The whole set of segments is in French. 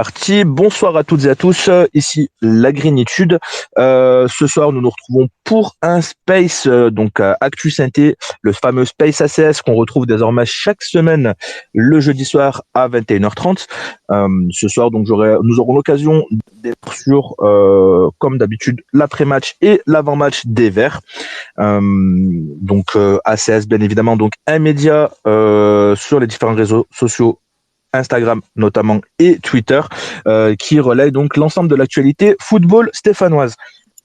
Parti. Bonsoir à toutes et à tous, ici la Greenitude. Ce soir, nous nous retrouvons pour un Space, Actu Synthé, le fameux Space ACS qu'on retrouve désormais chaque semaine le jeudi soir à 21h30. Ce soir, donc, nous aurons l'occasion d'être sur, comme d'habitude, l'après-match et l'avant-match des Verts. ACS, bien évidemment, donc un média sur les différents réseaux sociaux, Instagram notamment et Twitter, qui relaye donc l'ensemble de l'actualité football stéphanoise.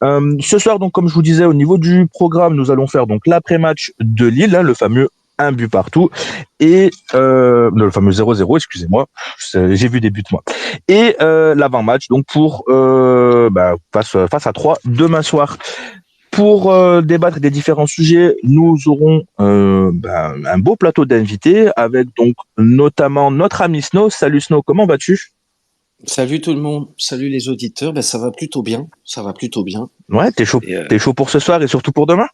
Ce soir, donc, comme je vous disais, au niveau du programme, nous allons faire donc l'après-match de Lille, le fameux un but partout, et le fameux 0-0, excusez-moi, j'ai vu des buts moi. Et l'avant-match, donc face à 3 demain soir. Pour débattre des différents sujets, nous aurons un beau plateau d'invités avec donc notamment notre ami Snow. Salut Snow, comment vas-tu? Salut tout le monde, salut les auditeurs, ça va plutôt bien, Ouais, t'es chaud, t'es chaud pour ce soir et surtout pour demain?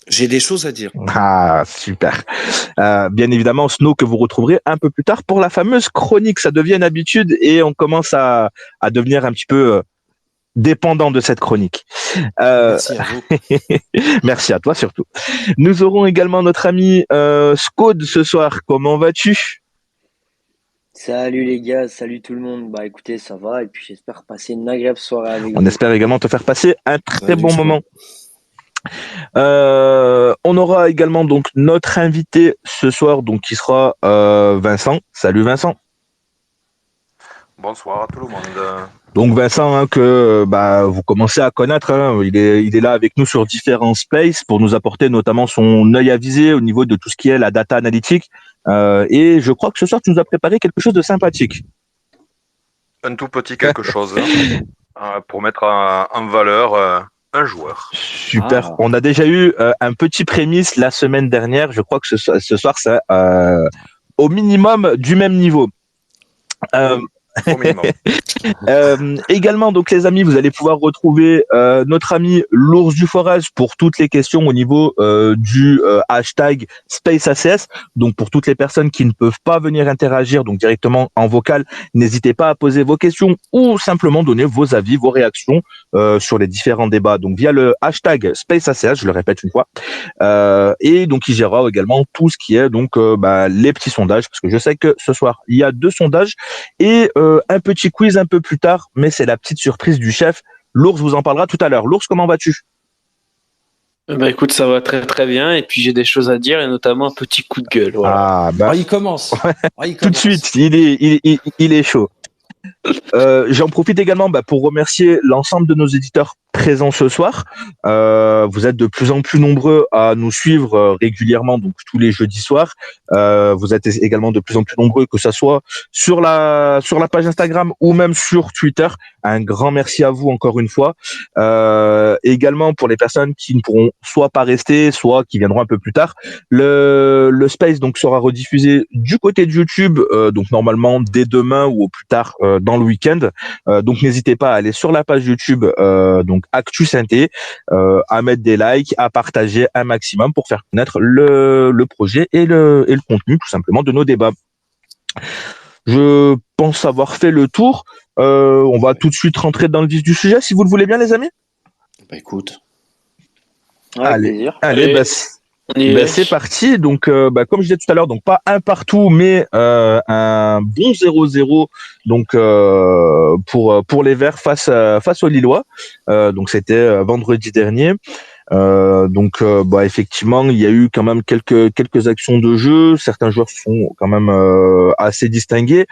J'ai des choses à dire. Ah, super. Bien évidemment, Snow que vous retrouverez un peu plus tard pour la fameuse chronique. Ça devient une habitude et on commence à devenir un petit peu dépendant de cette chronique. Merci à vous. Merci à toi surtout. Nous aurons également notre ami Scode ce soir. Comment vas-tu? Salut les gars, salut tout le monde. Bah écoutez, ça va et puis j'espère passer une agréable soirée avec On vous. espère également te faire passer un très Salut, bon Scode. moment. On aura également donc notre invité ce soir, donc qui sera Vincent. Salut Vincent. Bonsoir à tout le monde. Donc Vincent, que vous commencez à connaître, il est là avec nous sur différents spaces pour nous apporter notamment son œil avisé au niveau de tout ce qui est la data analytique. Et je crois que ce soir tu nous as préparé quelque chose de sympathique. Un tout petit quelque chose pour mettre en valeur un joueur. Super. Ah. On a déjà eu un petit prémisse la semaine dernière. Je crois que ce soir c'est au minimum du même niveau. Au minimum. Également, donc les amis, vous allez pouvoir retrouver notre ami l'ours du forage pour toutes les questions au niveau du hashtag SpaceACS. Donc pour toutes les personnes qui ne peuvent pas venir interagir donc directement en vocal, n'hésitez pas à poser vos questions ou simplement donner vos avis, vos réactions sur les différents débats. Donc via le hashtag SpaceACS, je le répète une fois. Et donc il gérera également tout ce qui est donc les petits sondages, parce que je sais que ce soir il y a 2 sondages et un petit quiz un peu plus tard, mais c'est la petite surprise du chef. L'ours vous en parlera tout à l'heure. L'ours, comment vas-tu? Écoute, ça va très très bien et puis j'ai des choses à dire et notamment un petit coup de gueule. Voilà. Il commence. Tout de suite, il est chaud. J'en profite également pour remercier l'ensemble de nos éditeurs présents ce soir. Vous êtes de plus en plus nombreux à nous suivre régulièrement, donc tous les jeudis soirs. Vous êtes également de plus en plus nombreux, que ça soit sur la page Instagram ou même sur Twitter. Un grand merci à vous encore une fois. Également pour les personnes qui ne pourront soit pas rester, soit qui viendront un peu plus tard. Le Space donc sera rediffusé du côté de YouTube, donc normalement dès demain ou au plus tard dans le week-end. Donc n'hésitez pas à aller sur la page YouTube donc Actu Synthé, à mettre des likes, à partager un maximum pour faire connaître le projet et le contenu tout simplement de nos débats. Je pense avoir fait le tour. On va tout de suite rentrer dans le vif du sujet, si vous le voulez bien, les amis. Écoute. Avec plaisir. Allez, c'est parti. Donc, comme je disais tout à l'heure, donc pas un partout, mais un bon 0-0. Donc pour les Verts face aux Lillois. Donc c'était vendredi dernier. Effectivement, il y a eu quand même quelques actions de jeu. Certains joueurs sont quand même assez distingués.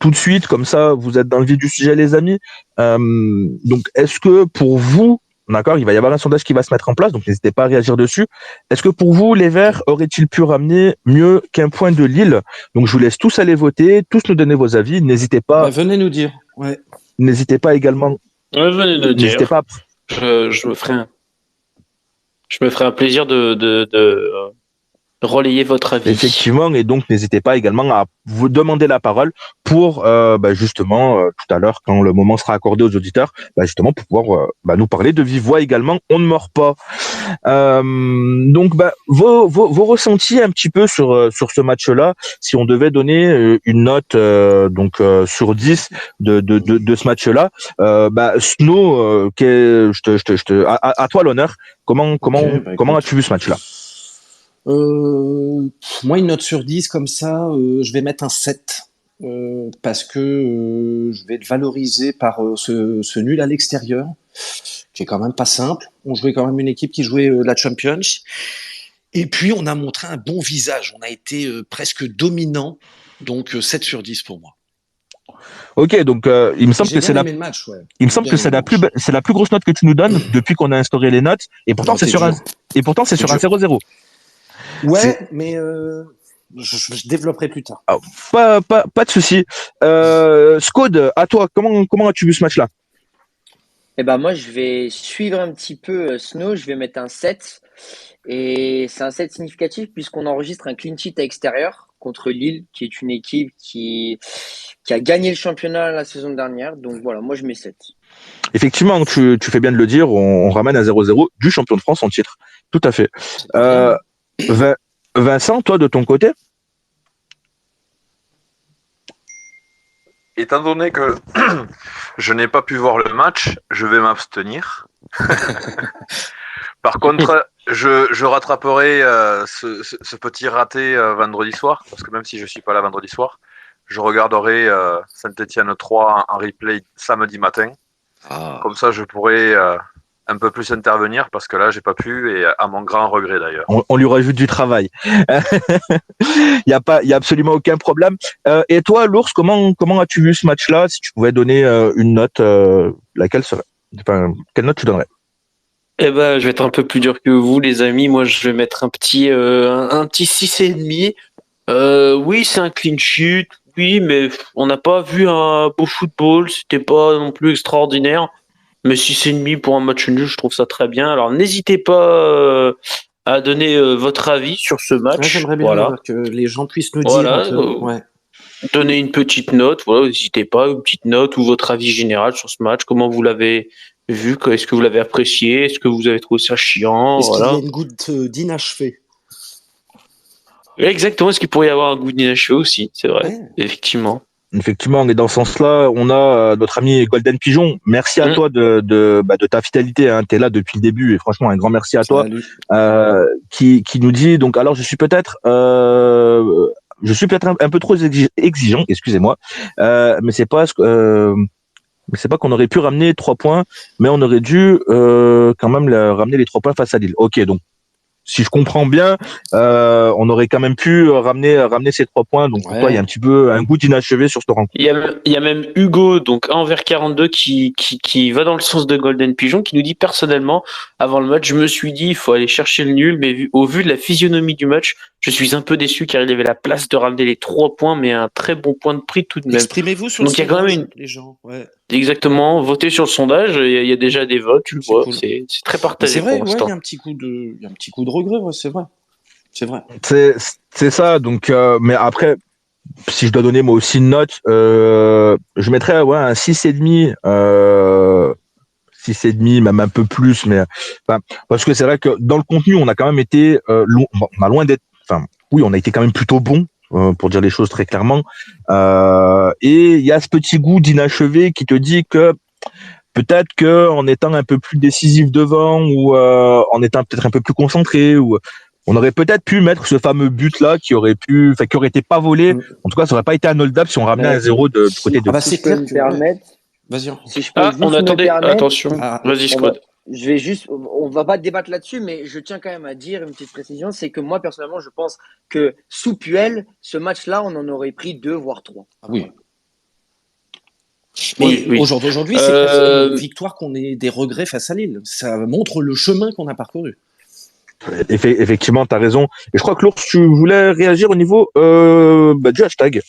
Tout de suite, comme ça, vous êtes dans le vif du sujet, les amis. Donc, est-ce que pour vous, d'accord, il va y avoir un sondage qui va se mettre en place, donc n'hésitez pas à réagir dessus. Est-ce que pour vous, les Verts auraient-ils pu ramener mieux qu'un point de Lille? Donc, je vous laisse tous aller voter, tous nous donner vos avis. N'hésitez pas. Venez nous dire. Ouais. N'hésitez pas également. Ouais, venez nous dire. N'hésitez pas. Je me ferai un plaisir de relayer votre avis. Effectivement, et donc n'hésitez pas également à vous demander la parole pour justement tout à l'heure quand le moment sera accordé aux auditeurs, justement pour pouvoir nous parler de vive voix également. On ne mord pas. Donc vos ressentis un petit peu sur ce match-là, si on devait donner une note sur 10 de ce match-là, Snow, à toi l'honneur. Comment écoute. as-tu vu ce match-là? Moi, une note sur 10 comme ça, je vais mettre un 7. Parce que je vais le valoriser par ce nul à l'extérieur, qui est quand même pas simple. On jouait quand même une équipe qui jouait la Champions. Et puis, on a montré un bon visage. On a été presque dominant. Donc, 7 sur 10 pour moi. Ok, donc il me semble J'ai que c'est bien la, aimé le match, ouais. il me semble que c'est la plus grosse note que tu nous donnes depuis qu'on a instauré les notes, et pourtant Non, c'est c'est sur un, dur. et pourtant c'est C'est sur un dur. 0-0. Ouais, C'est- mais je développerai plus tard. Ah, pas de souci. Scode, à toi, comment as-tu vu ce match-là? Eh ben moi, je vais suivre un petit peu Snow, je vais mettre un 7. Et c'est un 7 significatif puisqu'on enregistre un clean sheet à extérieur contre Lille, qui est une équipe qui a gagné le championnat la saison dernière. Donc voilà, moi je mets 7. Effectivement, tu fais bien de le dire, on ramène un 0-0 du champion de France en titre. Tout à fait. C'est pas rien. Euh, Vin- Vincent, toi de ton côté? Étant donné que je n'ai pas pu voir le match, je vais m'abstenir. Par contre, je rattraperai ce petit raté vendredi soir, parce que même si je suis pas là vendredi soir, je regarderai Saint-Étienne 3 en replay samedi matin. Ah. Comme ça, je pourrai un peu plus intervenir, parce que là, j'ai pas pu, et à mon grand regret d'ailleurs. On lui rajoute du travail. Il y a absolument aucun problème. Et toi, l'ours, comment as-tu vu ce match-là? Si tu pouvais donner une note, laquelle serait? Enfin, quelle note tu donnerais? Eh ben, je vais être un peu plus dur que vous, les amis. Moi, je vais mettre un petit 6,5. Oui, c'est un clean sheet. Oui, mais on n'a pas vu un beau football. C'était pas non plus extraordinaire. Mais 6,5 pour un match nul, je trouve ça très bien. Alors, n'hésitez pas à donner votre avis sur ce Ouais, match. j'aimerais bien Voilà. que les gens puissent nous Voilà, dire un peu. Ouais. Donnez une petite note. Voilà, n'hésitez pas, une petite note ou votre avis général sur ce match. Comment vous l'avez vu? Est-ce que vous l'avez apprécié? Est-ce que vous avez trouvé ça chiant? Est-ce qu'il y Voilà. a une goutte d'inachevé? Exactement. Est-ce qu'il pourrait y avoir un goût d'inachevé aussi? C'est vrai. Ouais. Effectivement. Effectivement, et dans ce sens-là, on a notre ami Golden Pigeon. Merci à toi de ta fidélité. Hein. Tu es là depuis le début et franchement, un grand merci à toi. Salut. Qui nous dit donc alors je suis peut-être un peu trop exigeant, excusez-moi, mais c'est pas qu'on aurait pu ramener 3 points, mais on aurait dû quand même ramener les 3 points face à Lille. Ok, donc si je comprends bien, on aurait quand même pu ramener ces 3 points. Donc pour toi, il y a un petit peu un goût d'inachevé sur cette rencontre. Il y a même Hugo, donc 1/42, qui va dans le sens de Golden Pigeon, qui nous dit personnellement, avant le match, je me suis dit, il faut aller chercher le nul, mais au vu de la physionomie du match, je suis un peu déçu car il avait la place de ramener les 3 points, mais un très bon point de prix tout de même. Exprimez-vous sur Donc le il y a quand sondage, même les gens. Ouais. Exactement, votez sur le sondage, il y a déjà des votes, tu le C'est vois, cool. c'est très Mais partagé c'est vrai, pour ouais, il l'instant. y a un petit coup de regret, ouais, c'est vrai. C'est vrai. C'est ça. Donc, mais après, si je dois donner moi aussi une note, je mettrais un 6,5. 6,5, même un peu plus, mais enfin, parce que c'est vrai que dans le contenu, on a quand même été on a loin d'être. Enfin, oui, on a été quand même plutôt bon. Pour dire les choses très clairement, et il y a ce petit goût d'inachevé qui te dit que peut-être que en étant un peu plus décisif devant ou en étant peut-être un peu plus concentré, ou on aurait peut-être pu mettre ce fameux but là qui aurait été pas volé. En tout cas, ça aurait pas été un hold-up si on ramenait un 0 du côté de. Ah bah Si c'est je peux clair me que. Ouais. permettre, Vas-y. si je peux juste On me attendait, permettre, attention, Ah, vas-y on va, Squad. je vais juste, on va pas débattre là-dessus, mais je tiens quand même à dire une petite précision, c'est que moi personnellement, je pense que sous Puel, ce match-là, on en aurait pris 2 voire 3. ah oui. Mais Oui. aujourd'hui, c'est presque une victoire qu'on ait des regrets face à Lille. Ça montre le chemin qu'on a parcouru. Effectivement, tu as raison. Et je crois que l'ours, tu voulais réagir au niveau du hashtag.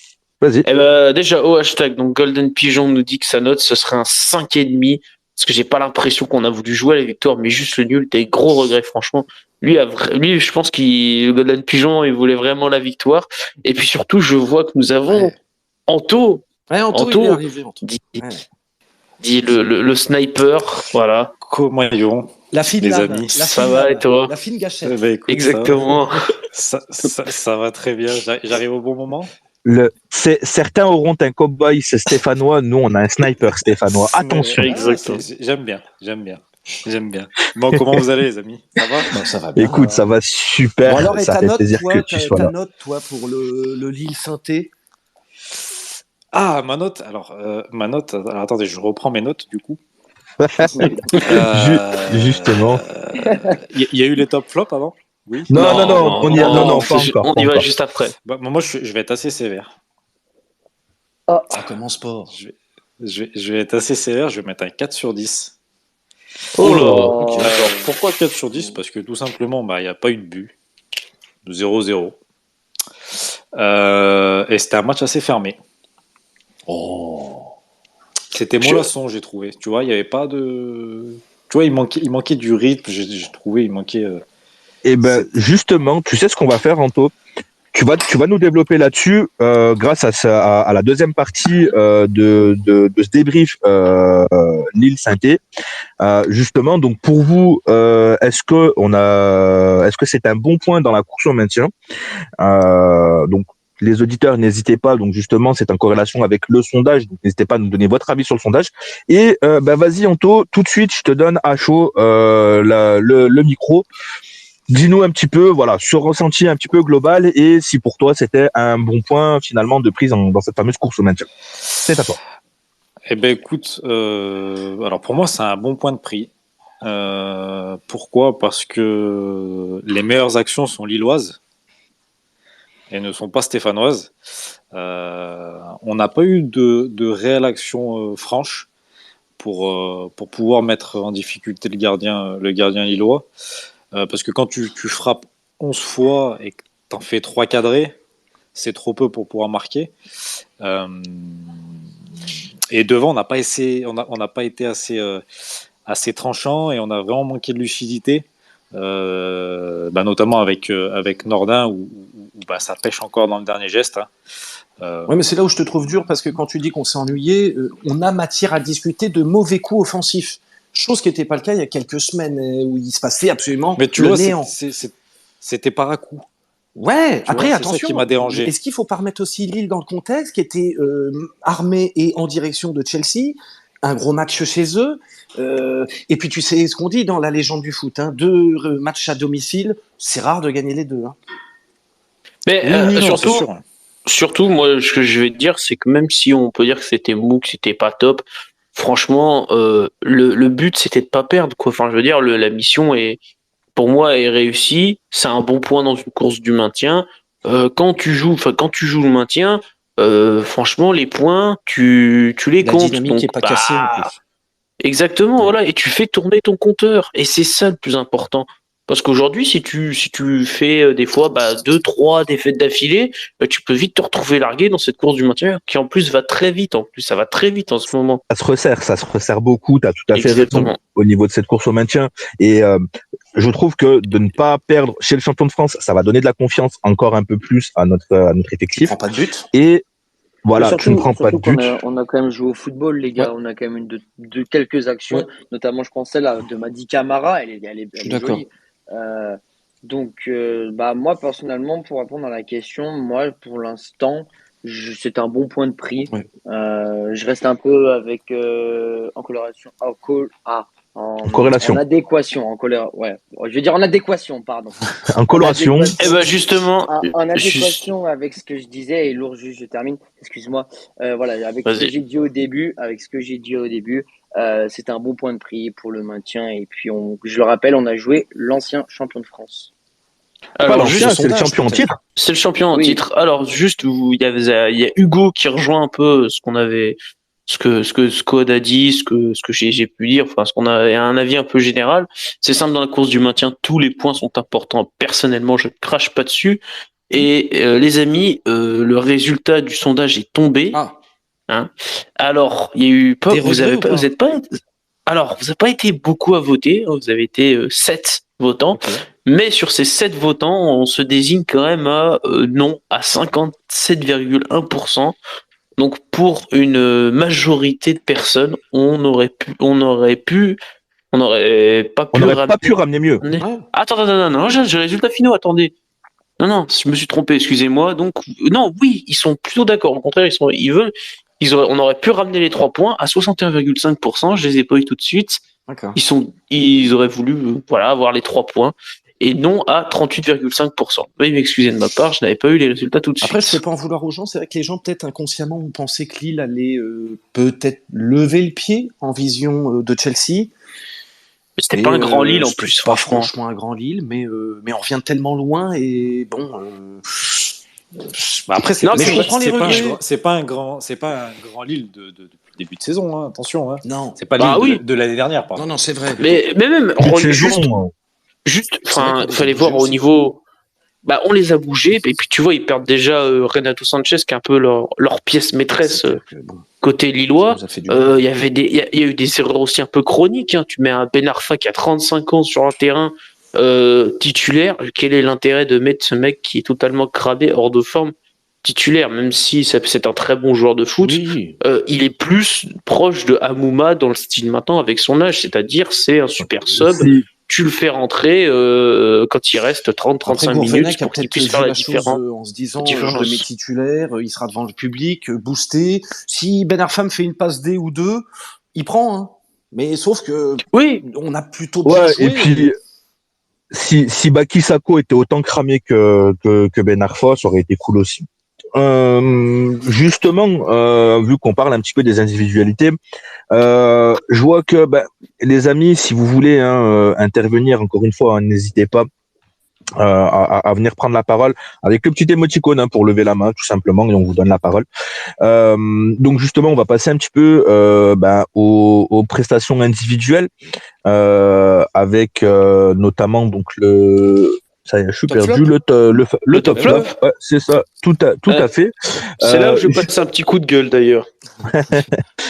Vas-y. Eh ben, déjà, au hashtag, donc Golden Pigeon nous dit que sa note, ce serait un 5,5, parce que j'ai pas l'impression qu'on a voulu jouer à la victoire, mais juste le nul, des gros regrets, franchement. Lui, je pense qu'il le Golden Pigeon, il voulait vraiment la victoire. Et puis surtout, je vois que nous avons Anto. Ouais, Anto, il est arrivé. Anto. Dit le sniper, voilà. Comment ils vont, La fille de les lame, amis? Ça va et toi? La fine gâchette. Bah, écoute, Exactement. ça va très bien. J'arrive au bon moment. Certains auront un cowboy stéphanois, nous on a un sniper stéphanois. Attention. Exactement. J'aime bien. Bon, comment vous allez, les amis? Ça va? Bon, ça va bien. Écoute, ça va super. Bon, alors, et ça ta fait note, plaisir toi, que tu sois là. ta note, toi, pour le Lille Saint-Étienne? Ah, ma note. Alors, attendez, je reprends mes notes du coup. Justement. Il y a eu les top flops avant? Oui. Non, pas encore. On y va juste après. Bah, moi, je vais être assez sévère. Ça commence pas. Je vais être assez sévère, je vais mettre un 4 sur 10. Oh là. Alors, pourquoi 4 sur 10? Parce que tout simplement, il n'y a pas eu de but. 0-0. Et c'était un match assez fermé. C'était mollasson, j'ai trouvé. Tu vois, il n'y avait pas de... Tu vois, il manquait du rythme, j'ai trouvé, il manquait... Et ben justement, tu sais ce qu'on va faire, Anto? Tu vas nous développer là-dessus grâce à la deuxième partie de ce débrief Lille Saint-Étienne. Justement, donc pour vous, est-ce que c'est un bon point dans la course au maintien? Donc les auditeurs, n'hésitez pas. Donc justement, c'est en corrélation avec le sondage. Donc n'hésitez pas à nous donner votre avis sur le sondage. Et vas-y, Anto, tout de suite, je te donne à chaud le micro. Dis-nous un petit peu, voilà, ce ressenti un petit peu global et si pour toi c'était un bon point finalement de prise dans cette fameuse course au maintien. C'est à toi. Eh ben écoute, alors pour moi c'est un bon point de prix. Pourquoi? Parce que les meilleures actions sont lilloises et ne sont pas stéphanoises. On n'a pas eu de réelle action franche pour pouvoir mettre en difficulté le gardien lillois. Parce que quand tu frappes 11 fois et que tu en fais 3 cadrés, c'est trop peu pour pouvoir marquer. Et devant, on n'a pas été assez tranchant et on a vraiment manqué de lucidité, notamment avec Nordin où ça pêche encore dans le dernier geste. Ouais, mais c'est là où je te trouve dur parce que quand tu dis qu'on s'est ennuyé, on a matière à discuter de mauvais coups offensifs. Chose qui n'était pas le cas il y a quelques semaines où il se passait absolument mais tu le vois, néant. C'était par à coup. Ouais, Tu après vois, attention. c'est ça qui m'a dérangé. Est-ce qu'il faut pas remettre aussi Lille dans le contexte qui était armé et en direction de Chelsea, un gros match chez eux, et puis tu sais ce qu'on dit dans la légende du foot, hein, 2 matchs à domicile, c'est rare de gagner les 2. Hein. Mais Oui, non, c'est sûr. surtout, moi, ce que je vais te dire, c'est que même si on peut dire que c'était mou, que c'était pas top, franchement, le but c'était de pas perdre, quoi. Enfin, je veux dire, la mission pour moi, est réussie. C'est un bon point dans une course du maintien. Quand tu joues le maintien, franchement, les points, tu les La comptes. dynamique n'est pas cassée en plus. Exactement, voilà, et tu fais tourner ton compteur, et c'est ça le plus important. Parce qu'aujourd'hui, si tu fais des fois 2-3 défaites d'affilée, tu peux vite te retrouver largué dans cette course du maintien, qui en plus va très vite. En plus, ça va très vite en ce moment. Ça se resserre beaucoup. Tu as tout à fait Exactement. raison au niveau de cette course au maintien. Et je trouve que de ne pas perdre chez le champion de France, ça va donner de la confiance encore un peu plus à notre Tu effectif. prends pas de but. Et voilà, Surtout- tu ne prends pas de surtout but. On a quand même joué au football, les gars. Ouais. On a quand même une de quelques actions, Ouais. notamment, je pense, celle de Madi Camara. Elle Je suis est d'accord. jolie. Donc, moi, personnellement, pour répondre à la question, moi, pour l'instant, c'est un bon point de prix. Ouais. Je reste un peu avec en coloration, En corrélation. en adéquation, ouais. Je vais dire en adéquation, pardon. En coloration. Eh ben justement, En adéquation avec ce que je disais, et lourd, juste je termine, excuse-moi, voilà, avec ce que Vas-y. j'ai dit au début, c'est un bon point de prix pour le maintien, et puis je le rappelle, on a joué l'ancien champion de France. Pas alors l'ancien, juste, c'est le champion en titre. c'est le champion en Oui. titre. Alors juste, il y a Hugo qui rejoint un peu ce que Scod a dit, ce que j'ai pu dire, enfin ce qu'on a un avis un peu général. C'est simple, dans la course du maintien, tous les points sont importants. Personnellement, je ne crache pas dessus. Et les amis, le résultat du sondage est tombé. Ah, Hein. Alors, il y a eu pas, Des regrets ou pas vous n'avez pas été beaucoup à voter. Vous avez été 7 votants. ok. Mais sur ces 7 votants, on se désigne quand même à non à 57,1%. Donc pour une majorité de personnes, on n'aurait pas pu On n'aurait pas pu ramener mieux. Ouais. Attends, non, j'ai les résultats finaux, attendez. Non, je me suis trompé, excusez-moi. Donc, non, oui, ils sont plutôt d'accord. Au contraire, on aurait pu ramener les 3 points à 61,5%. Je les ai pas eu tout de suite. D'accord. Ils auraient voulu, avoir les 3 points. Et non à 38,5%. Veuillez m'excuser de ma part, je n'avais pas eu les résultats tout de suite. Après, je ne peux pas en vouloir aux gens. C'est vrai que les gens, peut-être inconsciemment, ont pensé que Lille allait peut-être lever le pied en vision de Chelsea. C'était pas un grand Lille en plus, pas franchement. franchement un grand Lille, mais on revient tellement loin et bon. Après, je comprends les regrets. c'est pas un grand Lille depuis le début de saison, hein, attention. Hein. Non. C'est pas Lille de l'année dernière, pardon. Non, c'est vrai. Mais même, fallait voir au niveau. On les a bougés, et puis tu vois, ils perdent déjà Renato Sanchez, qui est un peu leur pièce maîtresse côté lillois. Il y a eu des erreurs aussi un peu chroniques. Hein. Tu mets un Ben Arfa qui a 35 ans sur un terrain titulaire. Quel est l'intérêt de mettre ce mec qui est totalement cramé, hors de forme, titulaire, même si c'est un très bon joueur de foot? Oui. Il est plus proche de Hamouma dans le style maintenant avec son âge, c'est-à-dire c'est un super sub. Tu le fais rentrer quand il reste 30-35 minutes pour qu'il puisse faire la différence. En se disant, je le mets titulaire, il sera devant le public, boosté. Si Ben Arfa me fait une passe D ou deux, il prend. Hein. Mais sauf que on a plutôt bien joué. Et puis, si Baki Sako était autant cramé que Ben Arfa, ça aurait été cool aussi. Justement, vu qu'on parle un petit peu des individualités, je vois que les amis, si vous voulez intervenir, encore une fois, n'hésitez pas à venir prendre la parole avec le petit émoticône pour lever la main, tout simplement, et on vous donne la parole. Donc justement, on va passer un petit peu aux prestations individuelles, avec notamment donc ça y est, je suis perdu. Le top flop. Ouais, c'est ça, tout à fait. C'est là où je passe un petit coup de gueule d'ailleurs.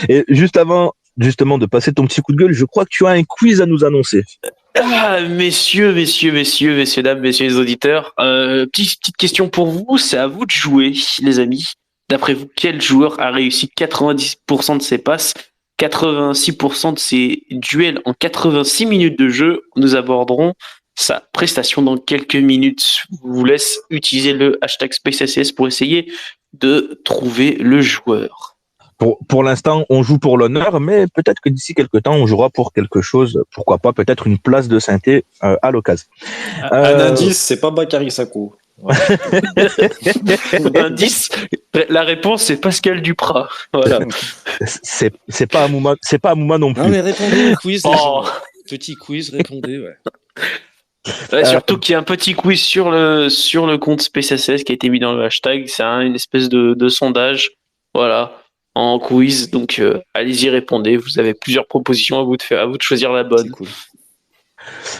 Et juste avant, justement, de passer ton petit coup de gueule, je crois que tu as un quiz à nous annoncer. Messieurs, dames, messieurs les auditeurs, petite question pour vous, c'est à vous de jouer, les amis. D'après vous, quel joueur a réussi 90% de ses passes, 86% de ses duels en 86 minutes de jeu? Nous aborderons sa prestation dans quelques minutes. Je vous laisse utiliser le hashtag SpaceSS pour essayer de trouver le joueur. Pour l'instant, on joue pour l'honneur, mais peut-être que d'ici quelques temps, on jouera pour quelque chose. Pourquoi pas, peut-être une place de synthé à l'occasion. Un indice, c'est pas Bakary Sako. Ouais. Indice, la réponse c'est Pascal Duprat. Voilà. C'est pas Hamouma non plus. Non mais répondez au quiz. Petit quiz, répondez. Ouais, surtout qu'il y a un petit quiz sur le compte SpaceSS qui a été mis dans le hashtag. C'est une espèce de sondage. Voilà. En quiz, donc allez-y, répondez. Vous avez plusieurs propositions, à vous de choisir la bonne. C'est cool.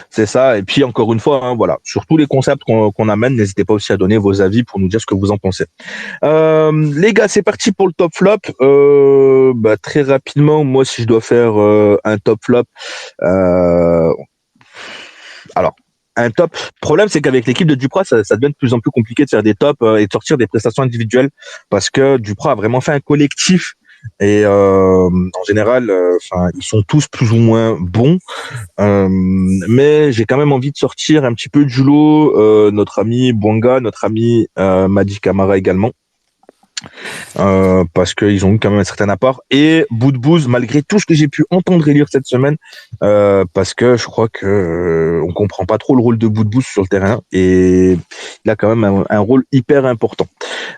C'est ça. Et puis encore une fois, voilà, sur tous les concepts qu'on amène, n'hésitez pas aussi à donner vos avis pour nous dire ce que vous en pensez. Les gars, c'est parti pour le top flop. Très rapidement, moi, si je dois faire un top flop, alors. Un top. Le problème, c'est qu'avec l'équipe de Duprat, ça devient de plus en plus compliqué de faire des tops et de sortir des prestations individuelles parce que Duprat a vraiment fait un collectif et en général, ils sont tous plus ou moins bons. Mais j'ai quand même envie de sortir un petit peu du lot notre ami Bouanga, notre ami Madi Camara également. Parce qu'ils ont eu quand même un certain apport, et Boudbouz, malgré tout ce que j'ai pu entendre et lire cette semaine, parce que je crois que on comprend pas trop le rôle de Boudbouz sur le terrain, et il a quand même un rôle hyper important.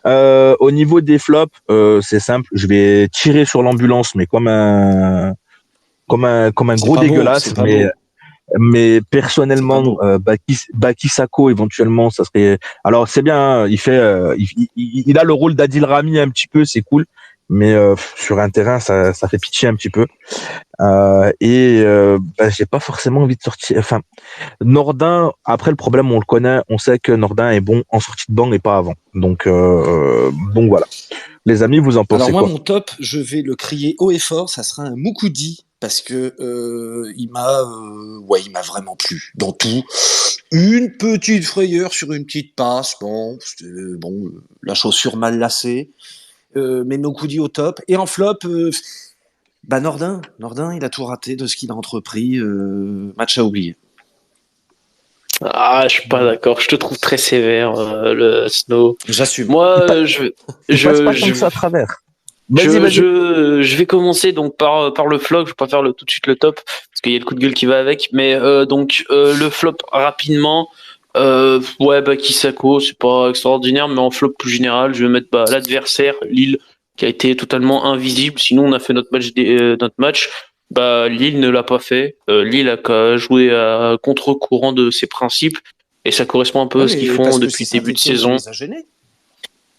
Au niveau des flops, c'est simple, je vais tirer sur l'ambulance, mais comme un gros dégueulasse, mais personnellement, Baki Sako éventuellement, ça serait. Alors c'est bien, il a le rôle d'Adil Rami un petit peu, c'est cool, mais sur un terrain, ça fait pitié un petit peu. J'ai pas forcément envie de sortir. Enfin, Nordin. Après, le problème, on le connaît, on sait que Nordin est bon en sortie de banc et pas avant. Donc voilà. Les amis, vous en pensez quoi? Alors moi, mon top, je vais le crier haut et fort, ça sera un Moukoudi. Parce que il m'a vraiment plu dans tout. Une petite frayeur sur une petite passe. Bon, la chaussure mal lacée. Mais Mokudi au top. Et en flop, Nordin, il a tout raté de ce qu'il a entrepris. Match à oublier. Ah, je suis pas d'accord. Je te trouve très sévère, le Snow. J'assume. Moi, Il passe pas tant que ça à travers. Vas-y. Je vais commencer donc par le flop. Je vais pas faire tout de suite le top parce qu'il y a le coup de gueule qui va avec. Mais le flop rapidement. Kisako, c'est pas extraordinaire, mais en flop plus général, je vais mettre l'adversaire Lille qui a été totalement invisible. Sinon, on a fait notre match. Lille ne l'a pas fait. Lille a qu'à jouer à contre-courant de ses principes et ça correspond un peu à ce qu'ils font depuis le début de saison.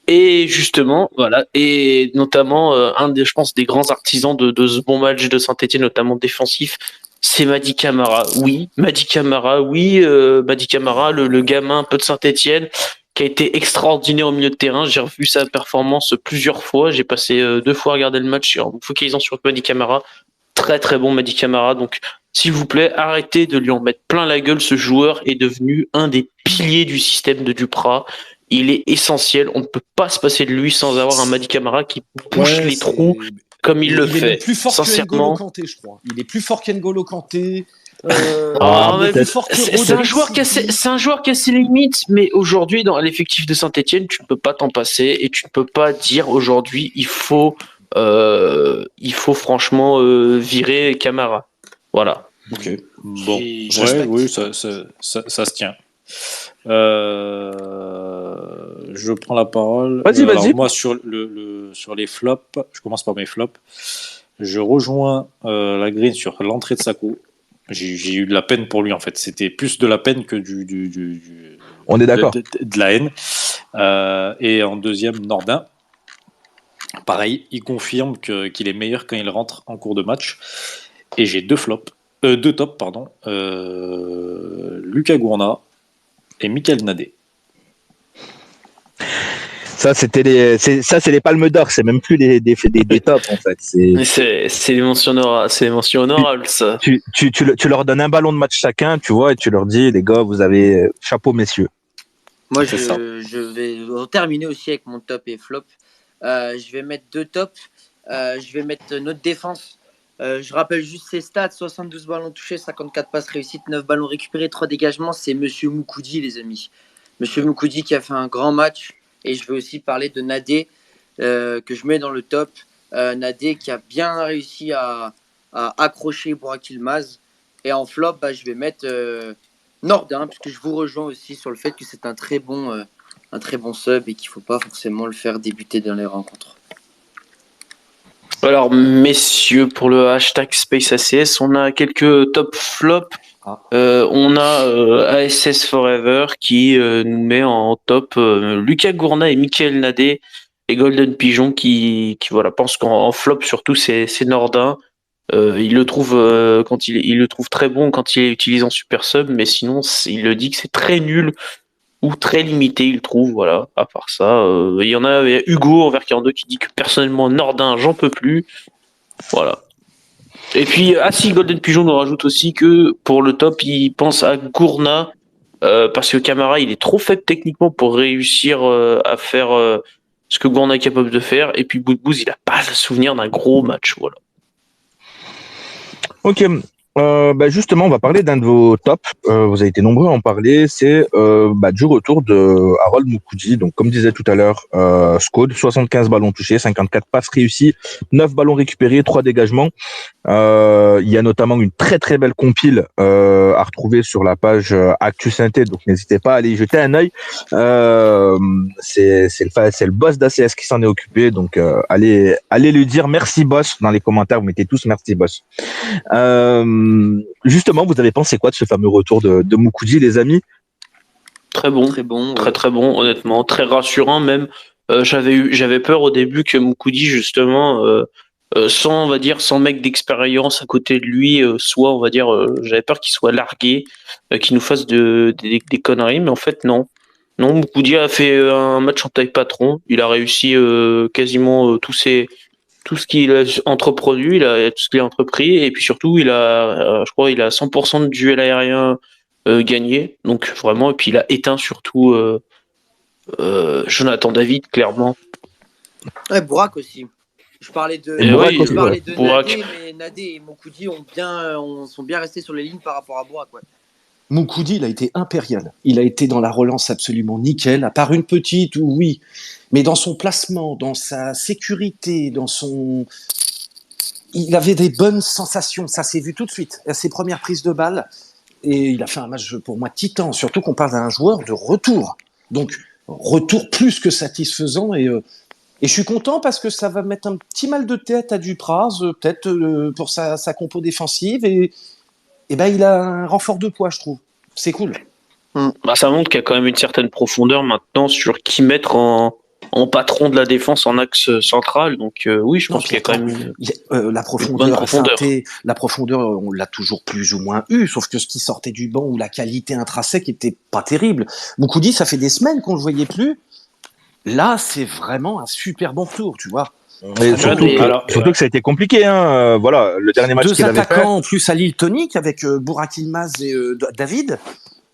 Et justement, voilà, et notamment je pense, des grands artisans de ce bon match de Saint-Etienne, notamment défensif, c'est Mady Camara. Oui, Mady Camara, le gamin un peu de Saint-Etienne, qui a été extraordinaire au milieu de terrain. J'ai revu sa performance plusieurs fois. J'ai passé 2 fois à regarder le match en me focalisant sur Mady Camara. Très très bon Mady Camara. Donc, s'il vous plaît, arrêtez de lui en mettre plein la gueule. Ce joueur est devenu un des piliers du système de Duprat. Il est essentiel. On ne peut pas se passer de lui sans avoir un Mady Camara qui bouche les trous comme il le fait. Il est plus fort sincèrement. que N'Golo Kanté, je crois. Il est plus fort qu'N'Golo Kanté. C'est un joueur qui a ses limites, mais aujourd'hui, dans l'effectif de Saint-Etienne, tu ne peux pas t'en passer et tu ne peux pas dire aujourd'hui il faut franchement virer Camara. Voilà. Ok. Bon, oui, ça se tient. Je prends la parole. Vas-y. Alors moi, sur les flops, je commence par mes flops. Je rejoins la green sur l'entrée de Sakho. J'ai eu de la peine pour lui, en fait. C'était plus de la peine que On est d'accord. de la haine. Et en deuxième, Nordin. Pareil, il confirme qu'il est meilleur quand il rentre en cours de match. Et j'ai deux tops, pardon. Lucas Gourna et Michael Nadé. Ça, c'est les palmes d'or, c'est même plus des tops, en fait. C'est les mentions honorables, ça. Tu leur donnes un ballon de match chacun, tu vois, et tu leur dis, les gars, vous avez chapeau, messieurs. Moi, je vais terminer aussi avec mon top et flop. Je vais mettre 2 tops. Je vais mettre notre défense. Je rappelle juste ses stats, 72 ballons touchés, 54 passes réussites, 9 ballons récupérés, 3 dégagements. C'est Monsieur Moukoudi, les amis. Monsieur Moukoudi qui a fait un grand match. Et je veux aussi parler de Nadé, que je mets dans le top. Nadé qui a bien réussi à accrocher Burak Yılmaz. Et en flop, je vais mettre Nordin, puisque je vous rejoins aussi sur le fait que c'est un très bon sub et qu'il ne faut pas forcément le faire débuter dans les rencontres. Alors, messieurs, pour le hashtag SpaceACS, on a quelques top flops. On a ASS Forever qui nous met en top Lucas Gourna et Michael Nadé, les Golden Pigeons qui voilà, pensent qu'en flop surtout c'est Nordin. Il le trouve il le trouve très bon quand il est utilisé en super sub, mais sinon il le dit que c'est très nul ou très limité, il trouve. Voilà. À part ça, il y a Hugo envers 42 qui dit que personnellement Nordin j'en peux plus. Voilà. Et puis, Golden Pigeon nous rajoute aussi que pour le top, il pense à Gourna, parce que Camara, il est trop faible techniquement pour réussir à faire ce que Gourna est capable de faire. Et puis, Boudbouz, il n'a pas le souvenir d'un gros match. Voilà. Ok. Justement, on va parler d'un de vos tops. Vous avez été nombreux à en parler. C'est du retour de Harold Moukoudi. Donc, comme disait tout à l'heure, Scode, 75 ballons touchés, 54 passes réussies, 9 ballons récupérés, 3 dégagements. Il y a notamment une très très belle compile à retrouver sur la page Actu Synthé. Donc, n'hésitez pas à aller y jeter un œil. C'est le boss d'ACS qui s'en est occupé. Donc, allez lui dire merci boss dans les commentaires. Vous mettez tous merci boss. Justement, vous avez pensé quoi de ce fameux retour de Moukoudi, les amis? Très bon, très bon, honnêtement, très rassurant même. J'avais peur au début que Moukoudi, justement, sans mec d'expérience à côté de lui, j'avais peur qu'il soit largué, qu'il nous fasse des conneries, mais en fait non. Non, Moukoudi a fait un match en taille patron. Il a réussi quasiment tout ce qu'il a entrepris, tout ce qu'il a entrepris, et puis surtout, je crois, il a 100% de duel aérien gagné. Donc vraiment, et puis il a éteint surtout Jonathan David, clairement. Ouais, Bourak aussi. Je parlais de, Et Bourak oui, aussi, je parlais de Bourak. Nadé, mais Nadé et Mokoudi sont bien restés sur les lignes par rapport à Bourak. Ouais. Moukoudi, il a été impérial. Il a été dans la relance absolument nickel, à part une petite, oui. Mais dans son placement, dans sa sécurité, il avait des bonnes sensations. Ça s'est vu tout de suite à ses premières prises de balles. Et il a fait un match pour moi titan. Surtout qu'on parle d'un joueur de retour. Donc, retour plus que satisfaisant. Et je suis content parce que ça va mettre un petit mal de tête à Dupraz, peut-être pour sa compo défensive. Et ben, il a un renfort de poids, je trouve. C'est cool. Bah, ça montre qu'il y a quand même une certaine profondeur maintenant sur qui mettre en patron de la défense en axe central. Donc oui, je pense qu'il y a quand même la bonne profondeur, profondeur. la profondeur, on l'a toujours plus ou moins eu, sauf que ce qui sortait du banc ou la qualité intrinsèque était pas terrible. Moukoudi, ça fait des semaines qu'on le voyait plus. Là, c'est vraiment un super bon retour, tu vois. Et Vraiment, surtout que ça a été compliqué. Voilà, le dernier match deux qu'il avait fait. attaquants en plus à l'île tonique avec Burak Yılmaz et David,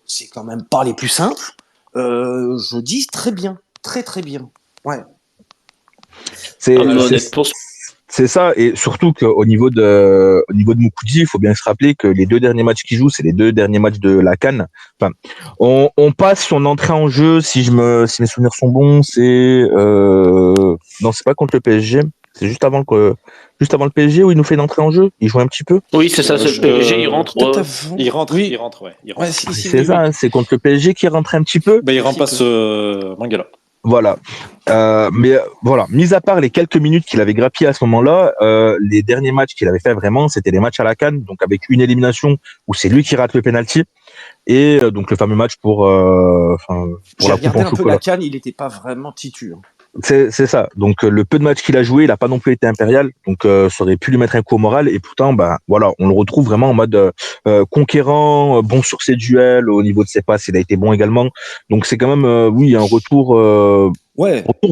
c'est quand même pas les plus simples. Je dis très bien, très très bien. Ouais. C'est ça, et surtout qu'au niveau de Moukoudi, il faut bien se rappeler que les 2 derniers matchs qu'il joue, c'est les 2 derniers matchs de la CAN. Enfin, on passe son entrée en jeu, si mes souvenirs sont bons, non, c'est pas contre le PSG, c'est juste avant le PSG où il nous fait une entrée en jeu, il joue un petit peu. Oui, c'est ça, c'est le PSG, il rentre. Il rentre, oui. il rentre, ouais. Ouais, C'est ça, hein, c'est contre le PSG qui rentre un petit peu. Bah, il remplace Mangala. Voilà. Mais voilà, mis à part les quelques minutes qu'il avait grappillé à ce moment-là, les derniers matchs qu'il avait fait vraiment, c'était les matchs à la CAN, donc avec une élimination où c'est lui qui rate le penalty, et donc le fameux match pour J'ai la coupe regardé en un peu chocolat. la CAN, il n'était pas vraiment titu. C'est ça. Donc le peu de matchs qu'il a joué, il a pas non plus été impérial, donc ça aurait pu lui mettre un coup au moral. Et pourtant, voilà, on le retrouve vraiment en mode conquérant, bon sur ses duels, au niveau de ses passes, il a été bon également. Donc c'est quand même, oui, un retour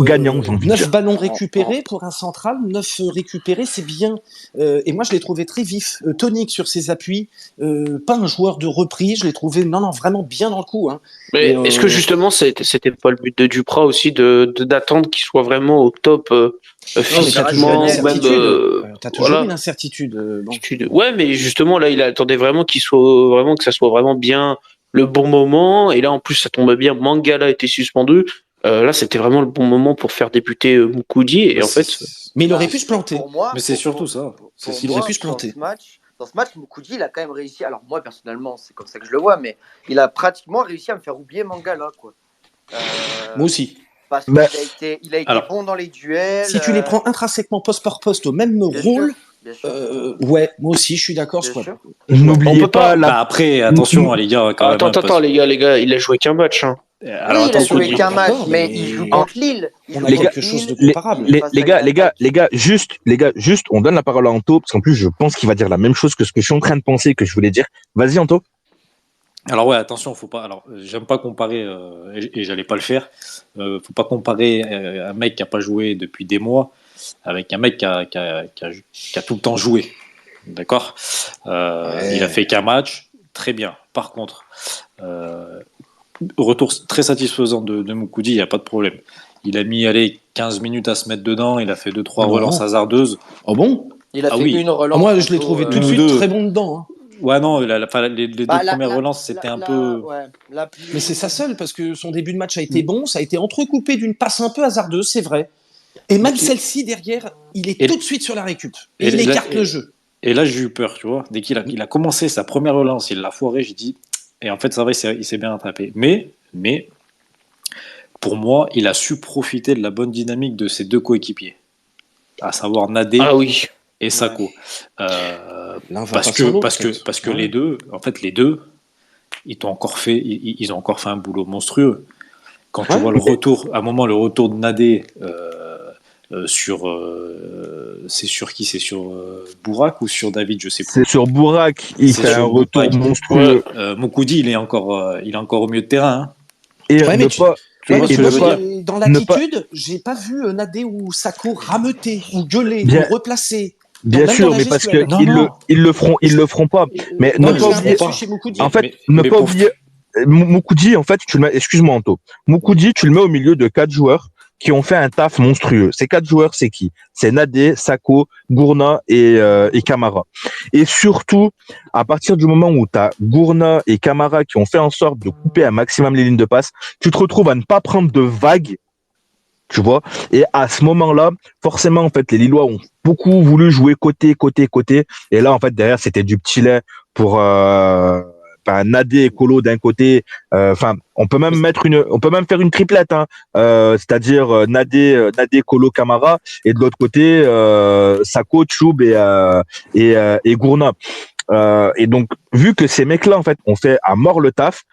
gagnant, j'ai envie de 9 dire. ballons récupérés pour un central, 9 récupérés, c'est bien. Et moi, je l'ai trouvé très vif, tonique sur ses appuis, pas un joueur de reprise, je l'ai trouvé vraiment bien dans le coup. Hein. Mais est-ce que justement, c'était pas le but de Dupraz aussi d'attendre qu'il soit vraiment au top physiquement, même t'as toujours une incertitude. Ouais, mais justement là, il attendait vraiment que ça soit vraiment bien le bon moment. Et là, en plus, ça tombe bien. Mangala était suspendu. Là, c'était vraiment le bon moment pour faire débuter Moukoudi. Et en fait, mais il aurait pu se planter. Pour moi, mais c'est surtout ça. Il aurait pu se planter. Dans ce match, Moukoudi, il a quand même réussi. Alors moi, personnellement, c'est comme ça que je le vois, mais il a pratiquement réussi à me faire oublier Mangala, quoi. Moi aussi. Parce qu'il a été bon dans les duels. Si tu les prends intrinsèquement poste par poste au même rôle, ouais, moi aussi, je suis d'accord. N'oubliez pas après, attention, les gars. Attends, les gars, il a joué qu'un match. Hein. Alors, il a joué qu'un match, mais il joue contre Lille. On a quelque chose de comparable. Les gars, juste, on donne la parole à Anto, parce qu'en plus, je pense qu'il va dire la même chose que ce que je suis en train de penser, que je voulais dire. Vas-y, Anto. Alors ouais, attention, faut pas. Alors, j'aime pas comparer, et j'allais pas le faire. Faut pas comparer un mec qui a pas joué depuis des mois avec un mec qui a tout le temps joué. D'accord. Il a fait qu'un match, très bien. Par contre, retour très satisfaisant de Moukoudi, il y a pas de problème. Il a mis 15 minutes à se mettre dedans. Il a fait 2-3 relances hasardeuses. Oh bon? Il a fait une relance. Moi, je l'ai trouvé tout de suite très bon dedans. Hein. Ouais, non, les deux premières relances, c'était un peu. Mais c'est sa seule, parce que son début de match a été bon, ça a été entrecoupé d'une passe un peu hasardeuse, c'est vrai. Et même celle-ci, derrière, il est tout de suite sur la récup. Et il écarte le jeu. Et là, j'ai eu peur, tu vois. Dès qu'il a commencé sa première relance, il l'a foiré, j'ai dit. Et en fait, ça va, il s'est bien rattrapé. Mais, pour moi, il a su profiter de la bonne dynamique de ses 2 coéquipiers, à savoir Nadé et Sakho. Parce que les deux, ils ont encore fait un boulot monstrueux. Quand tu vois le retour de Nadé c'est sur qui? C'est sur Bourak ou sur David? Je sais plus. C'est sur Bourak. Il fait un retour monstrueux. Moukoudi, il est encore au milieu de terrain. Hein. Et dans l'attitude, j'ai pas vu Nadé ou Sakho rameuter ou gueuler ou replacer. Bien même sûr, dans la mais parce gestuelle. que ils le feront pas. Mais Non, ne mais pas j'ai oublier, l'impression chez Moukoudi. en fait, Mais- ne mais pas pour- oublier, Moukoudi, en fait, tu le mets, excuse-moi, Anto. Moukoudi, tu le mets au milieu de 4 joueurs qui ont fait un taf monstrueux. Ces 4 joueurs, c'est qui? C'est Nadé, Sako, Gourna et Camara. Et surtout, à partir du moment où tu as Gourna et Camara qui ont fait en sorte de couper un maximum les lignes de passe, tu te retrouves à ne pas prendre de vagues, tu vois. Et à ce moment-là, forcément, en fait, les Lillois ont beaucoup voulu jouer côté, côté, côté. Et là, en fait, derrière, c'était du petit lait pour Nadé et Colo d'un côté. Enfin, on peut même faire une triplette, hein. C'est-à-dire Nadé, Colo, Camara, et de l'autre côté, Sako, Choub et Gourna. Et donc, vu que ces mecs-là, en fait, ont fait à mort le taf,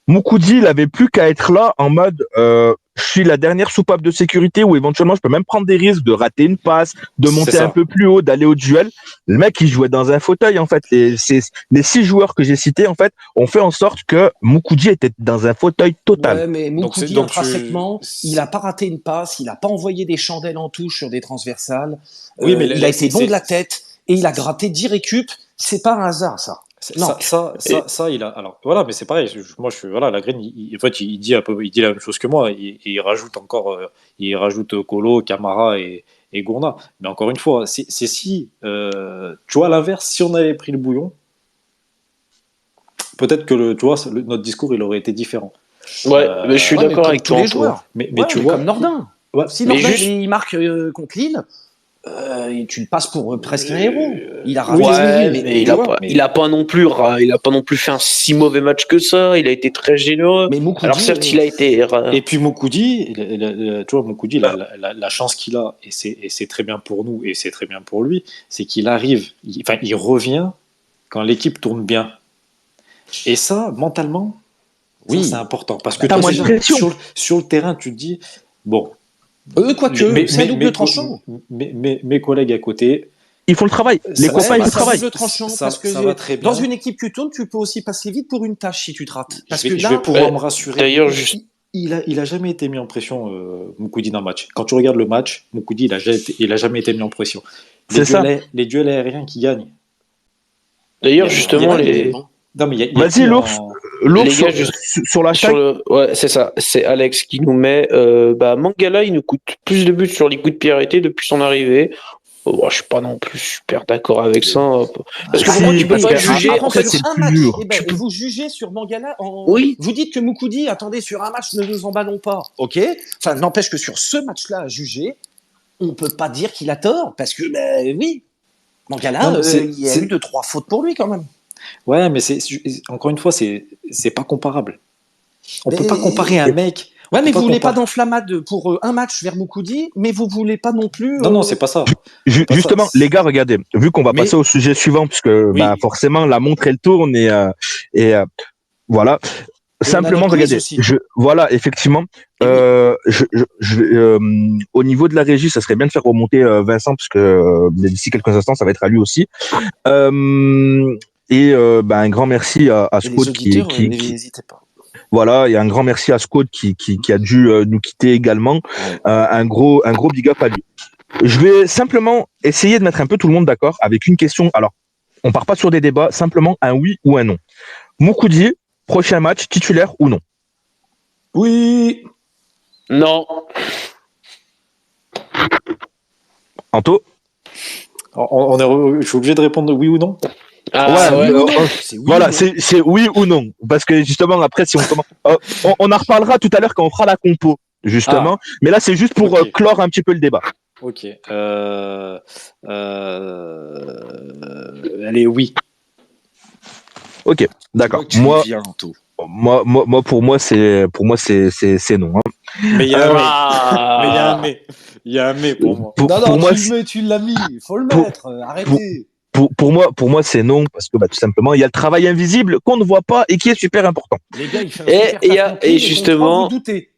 Moukoudi, il avait plus qu'à être là en mode je suis la dernière soupape de sécurité où éventuellement je peux même prendre des risques de rater une passe, de C'est monter ça. un peu plus haut, d'aller au duel. Le mec, il jouait dans un fauteuil en fait. Les 6 joueurs que j'ai cités en fait ont fait en sorte que Moukoudi était dans un fauteuil total. Ouais, mais Donc, Moukoudi, donc intrinsèquement, il a pas raté une passe, il a pas envoyé des chandelles en touche sur des transversales. Oui, mais il a été bon de la tête et il a gratté 10 récup. C'est pas un hasard, ça. Non. Ça, il a. Alors voilà, mais c'est pareil. Moi, je suis voilà, la graine. En fait, il dit il dit la même chose que moi. Il rajoute encore, il rajoute Colo, Camara et Gourna. Mais encore une fois, c'est si, tu vois, à l'inverse, si on avait pris le bouillon, peut-être que tu vois, notre discours, il aurait été différent. Ouais, mais je suis Ouais, mais d'accord comme avec tous toi, les Anto. joueurs. Mais Ouais, tu mais vois, comme Nordin. ouais, Si mais Nordin juste- il marque contre Lille, tu le passes pour presque un héros. Il a raté. Ouais, oui, mais tu vois, mais- il a pas non plus fait un si mauvais match que ça. Il a été très généreux. Mais Moukoudi, Alors certes, il a été. Et puis Moukoudi, tu vois, Moukoudi, la chance qu'il a, et c'est très bien pour nous, et c'est très bien pour lui, c'est qu'il arrive, il revient quand l'équipe tourne bien. Et ça, mentalement, Oui. ça, c'est important. Parce que T'as toi, moins de déjà, pression. sur le terrain, tu te dis, bon, quoique, c'est un double tranchant. mes collègues à côté, Ils font le travail. Les Ça- copains, ça ils va, font le C'est un travail. double tranchant Ça- parce que ça va très dans bien. une équipe qui tourne, tu peux aussi passer vite pour une tâche si tu te rates. Parce je que vais là, pouvoir me rassurer. D'ailleurs, juste- Il a jamais été mis en pression, Moukoudi, dans le match. Quand tu regardes le match, Moukoudi, il a jamais été mis en pression. C'est ça. Les duels aériens qui gagnent. D'ailleurs, Il y a- justement, Ouais, mais les. bon. Non, mais il y a Vas-y, qui l'ours. en- L'ours Les gars, sur la Sur le... Ouais, c'est ça. C'est Alex qui nous met. Mangala, il nous coûte plus de buts sur les coups de pied arrêtés depuis son arrivée. Je suis pas non plus super d'accord avec ça. Parce que pour Si, moi, tu peux parce pas que juger. après, En fait, c'est sur un plus match, dur. eh ben, vous jugez sur Mangala en. Oui. Vous dites que Moukoudi, attendez, sur un match, ne nous emballons pas. Ok. Enfin, n'empêche que sur ce match-là, à juger, on peut pas dire qu'il a tort. Parce que, ben oui, Mangala, Non, mais il y a eu 2-3 fautes pour lui quand même. Ouais, mais encore une fois, c'est pas comparable. On peut Mais- pas comparer un mec. Ouais, mais On peut vous voulez pas comparer- d'enflammade pour un match vers Moukoudi, mais vous voulez pas non plus. Non, c'est pas ça. Pas Justement, ça. les gars, regardez, vu qu'on va Mais- passer au sujet suivant, puisque Oui. forcément la montre elle tourne voilà. Et Simplement, on a des quiz regardez, aussi. voilà, effectivement, Et oui. au niveau de la régie, ça serait bien de faire remonter Vincent, parce que d'ici quelques instants, ça va être à lui aussi. Un grand merci à Et les Scott auditeurs, qui n'hésitez pas. voilà, et un grand merci à Scott qui a dû nous quitter également. Ouais. Un gros big up à lui. Je vais simplement essayer de mettre un peu tout le monde d'accord avec une question. Alors, on part pas sur des débats, simplement un oui ou un non. Moukoudi, prochain match, titulaire ou non? Oui. Non. Anto? Je suis obligé de répondre oui ou non. Ah, Ouais, ouais. C'est oui voilà, ou non. c'est oui ou non. Parce que justement, après, si on commence. On en reparlera tout à l'heure quand on fera la compo, justement. Mais là, c'est juste pour Ok. clore un petit peu le débat. Ok. Allez, oui. Ok, d'accord. Tu Moi, viens, Anto. pour moi, c'est non. Hein. Mais il y a un mais. Ah. Mais il y a un mais. Il y a un mais pour moi. Pour moi, tu l'as mis. Il faut le Pour- mettre. Arrêtez. pour moi, c'est non parce que tout simplement, il y a le travail invisible qu'on ne voit pas et qui est super important. Les gars, il fait un Et- super et taf y a- non plus, et mais justement- contre, vous doutez.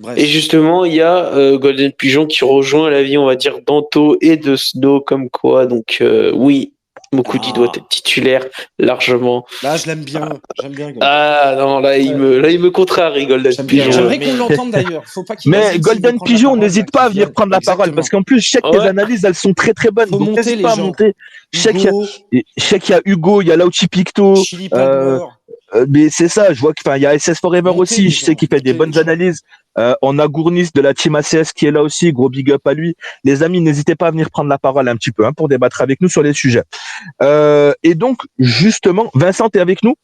Bref. Et justement, il y a Golden Pigeon qui rejoint l'avis, on va dire, d'Anto et de Snow, comme quoi. Donc, oui. Mokudi doit être titulaire largement. Là, je l'aime bien. J'aime bien. Golden. Ah non, là il me contrarie, Golden J'aime bien. Pigeon. J'aimerais qu'on l'entende d'ailleurs. Faut pas qu'il Mais hésite, s'il veut Golden prendre la Pigeon, parole, n'hésite bah, pas à qu'il venir vienne. prendre la parole, parce qu'en plus, je sais que tes Ouais. analyses, elles sont très très bonnes. Faut Donc monter n'hésite les pas à gens. monter. Je sais qu'il y a- Hugo, je sais qu'il y a Hugo, il y a Lauchi Picto. Chili Palmer. Mais c'est ça, je vois qu'il y a SS Forever Montez aussi, les je sais gens, qu'il fait des montez bonnes les gens. analyses. On a Gournis de la team ACS qui est là aussi, gros big up à lui. Les amis, n'hésitez pas à venir prendre la parole un petit peu pour débattre avec nous sur les sujets. Et donc, justement, Vincent, t'es avec nous?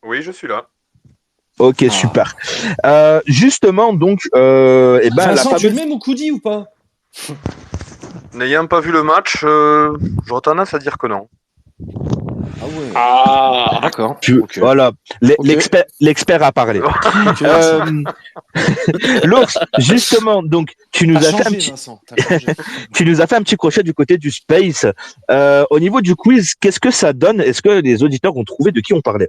Oui, je suis là. Ok, super. Justement, donc, Vincent, la tu le fameuse... mets Moukoudi ou pas? N'ayant pas vu le match, j'aurais tendance à dire que non. Ah ouais. Ah, D'accord. Ok. Voilà, Ok. l'expert a parlé. Ok, Vincent. L'ours, justement, donc, tu nous T'as as fait un changé, petit... Vincent. T'as changé. Tu nous as fait un petit crochet du côté du space. Au niveau du quiz, qu'est-ce que ça donne? Est-ce que les auditeurs ont trouvé de qui on parlait?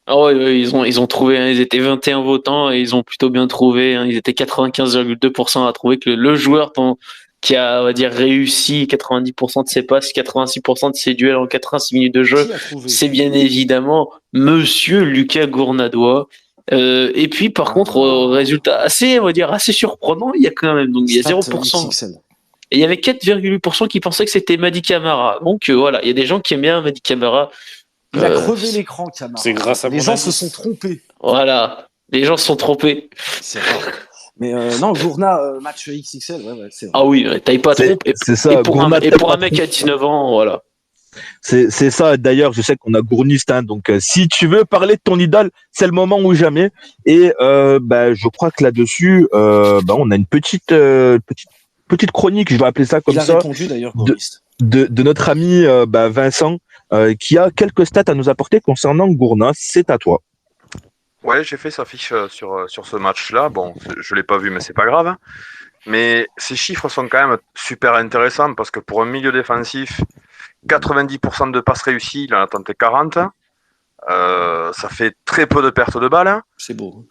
ah ouais, ouais, ils ont trouvé, hein, ils étaient 21 votants et ils ont plutôt bien trouvé. Hein, ils étaient 95,2% à trouver que le joueur qui a, on va dire, réussi 90% de ses passes, 86% de ses duels en 86 minutes de jeu, Qui a trouvé? c'est bien évidemment Monsieur Lucas Gournadois. Et puis, par contre, résultat assez, on va dire, assez surprenant, il y a quand même, donc il y a Stat 0%. XXL. Et il y avait 4,8% qui pensaient que c'était Madi Camara. Donc voilà, il y a des gens qui aiment bien Madi Camara. Il a crevé l'écran, Camara. c'est grâce à Les mon gens ami. se sont trompés. Voilà, les gens se sont trompés. C'est rare. Mais non, Gourna, match XXL, ouais, c'est vrai. Ah oui, taille pas C'est trompe. c'est ça. Et pour Gourna, un mec à 19 ans, voilà. c'est ça. D'ailleurs, je sais qu'on a Gourniste, donc si tu veux parler de ton idole, c'est le moment ou jamais. Et je crois que là-dessus, on a une petite chronique, je vais appeler ça comme Il a ça, répondu d'ailleurs, Gourniste. de notre ami Vincent, qui a quelques stats à nous apporter concernant Gourna. C'est à toi. Ouais, j'ai fait sa fiche sur ce match-là. Bon, je l'ai pas vu, mais c'est pas grave. Mais ces chiffres sont quand même super intéressants parce que pour un milieu défensif, 90% de passes réussies, il en a tenté 40. Ça fait très peu de pertes de balles. C'est beau.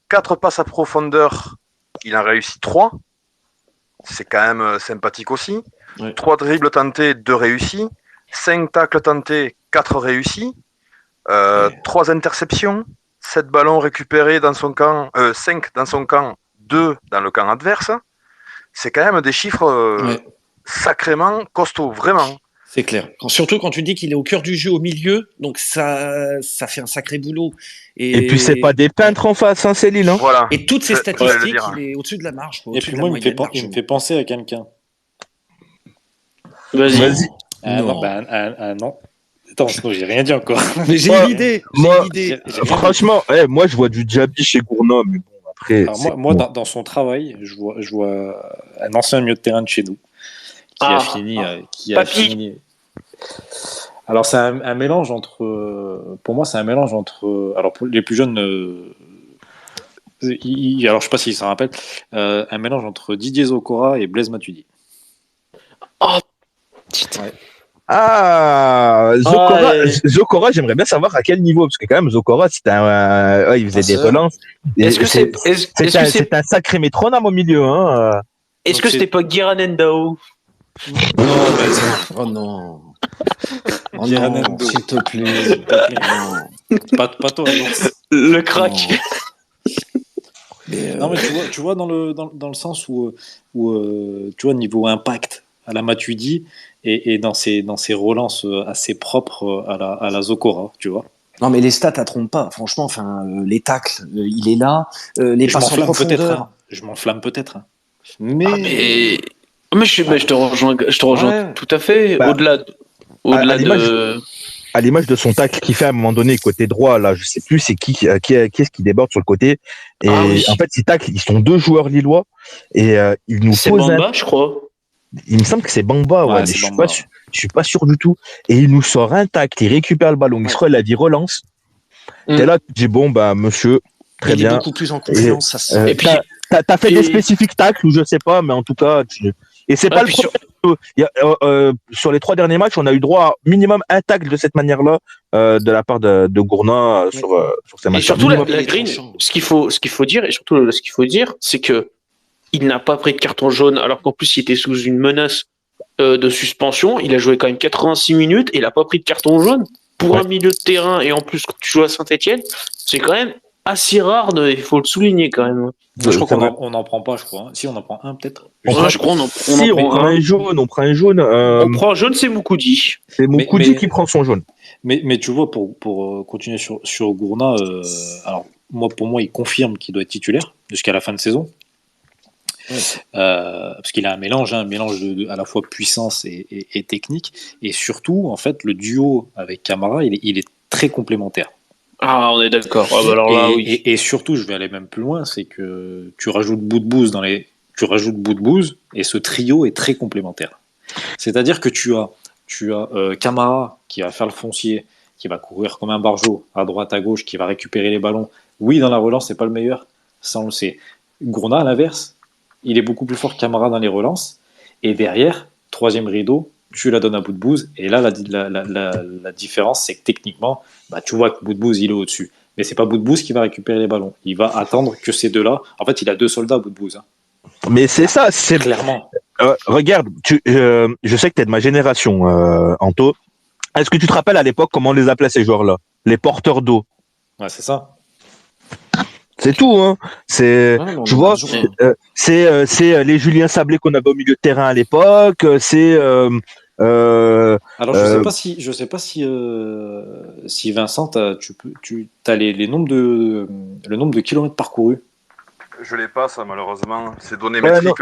4 passes à profondeur, il en réussit 3. C'est quand même sympathique aussi. Ouais. 3 dribbles tentés, 2 réussis. 5 tacles tentés, 4 réussis. 3 interceptions. 7 ballons récupérés dans son camp, 5 dans son camp, 2 dans le camp adverse. C'est quand même des chiffres sacrément costauds, vraiment. C'est clair. Surtout quand tu dis qu'il est au cœur du jeu, au milieu, donc ça fait un sacré boulot. Et puis c'est pas des peintres en face, c'est Lille. Voilà. Et toutes ces Je vais le statistiques, dire. il est au-dessus de la marge. Et puis moi, il me fait penser à quelqu'un. Vas-y. Non. Attends, sinon j'ai rien dit encore. Mais j'ai Moi- une idée. moi- J'ai Franchement, moi je vois du Diaby chez Gourna, mais bon, après. Alors moi dans son travail, je vois un ancien milieu de terrain de chez nous qui a fini. Alors c'est un mélange entre, pour moi c'est un mélange entre, alors pour les plus jeunes, alors je sais pas s'ils s'en rappellent, un mélange entre Didier Zokora et Blaise Matuidi. Zokora, j'aimerais bien savoir à quel niveau, parce que quand même, Zokora, il faisait des relances. Est-ce que c'est un sacré métronome au milieu, Est-ce que c'était pas Guiran Endao? Oh non. Oh Guiran non, Endo. s'il te plaît. Non. Pas toi. Non. Le crack. Mais, Non mais tu vois dans le sens où tu vois niveau impact à la Matuidi et dans ses relances assez propres à la Zokora, tu vois. Non, mais les stats, elle trompe pas. Franchement, les tacles, il est là. Les Je passes en m'enflamme peut-être. profondeur. Je m'enflamme peut-être. Mais je te rejoins Ouais. tout à fait. Bah, Au-delà à à l'image de son tacle qu'il fait à un moment donné côté droit, là, je sais plus c'est qui est-ce qui déborde sur le côté. Et en fait, ces tacles, ils sont deux joueurs lillois et ils nous c'est posent Bamba, je crois. Il me semble que c'est Bamba, Ouais, mais c'est je suis Bamba. je suis pas sûr du tout. Et il nous sort un tacle, il récupère le ballon, il se relève, il relance. Et là, tu dis bon bah monsieur, très Il est bien. beaucoup plus en confiance. Ça se... Et puis- t'as fait des spécifiques tacles ou je sais pas, mais en tout cas, et c'est pas le puis premier. Sur les 3 derniers matchs, on a eu droit à minimum un tacle de cette manière-là de la part de Gourna sur ces Et matchs. surtout, minimum, la il est Green, tranchant. ce qu'il faut dire, et surtout ce qu'il faut dire, c'est que il n'a pas pris de carton jaune, alors qu'en plus il était sous une menace de suspension. Il a joué quand même 86 minutes et il n'a pas pris de carton jaune. Pour un milieu de terrain, et en plus quand tu joues à Saint-Etienne, c'est quand même assez rare, il faut le souligner quand même. Je crois qu'on n'en prend pas, je crois. Si, on en prend un peut-être. On prend un jaune. On prend un jaune, c'est Moukoudi. C'est Moukoudi qui prend son jaune. Mais tu vois, pour continuer sur Gourna, alors pour moi, il confirme qu'il doit être titulaire jusqu'à la fin de saison. Parce qu'il a un mélange à la fois puissance et technique, et surtout en fait le duo avec Camara il est très complémentaire. Ah, on est d'accord. Ah, bah alors là, oui. Et surtout, je vais aller même plus loin, c'est que tu rajoutes Boudbouz et ce trio est très complémentaire. C'est-à-dire que tu as Camara qui va faire le foncier, qui va courir comme un barjot à droite à gauche, qui va récupérer les ballons. Oui, dans la relance, c'est pas le meilleur, ça on le sait. Gourna à l'inverse, il est beaucoup plus fort que Camara dans les relances. Et derrière, troisième rideau, tu la donnes à Boudbouz. Et là, la différence, c'est que techniquement, tu vois que Boudbouz, il est au-dessus. Mais c'est pas Boudbouz qui va récupérer les ballons. Il va attendre que ces deux-là. En fait, il a deux soldats, Boudbouz. Hein. Mais c'est ça, c'est clairement. Regarde, je sais que tu es de ma génération, Anto. Est-ce que tu te rappelles à l'époque comment on les appelait ces joueurs-là? Les porteurs d'eau. Ouais, c'est ça. C'est tout, hein. Tu vois, c'est les Julien Sablé qu'on avait au milieu de terrain à l'époque. Alors je sais pas si Vincent, tu as le nombre de kilomètres parcourus. Je l'ai pas ça malheureusement. C'est données métriques.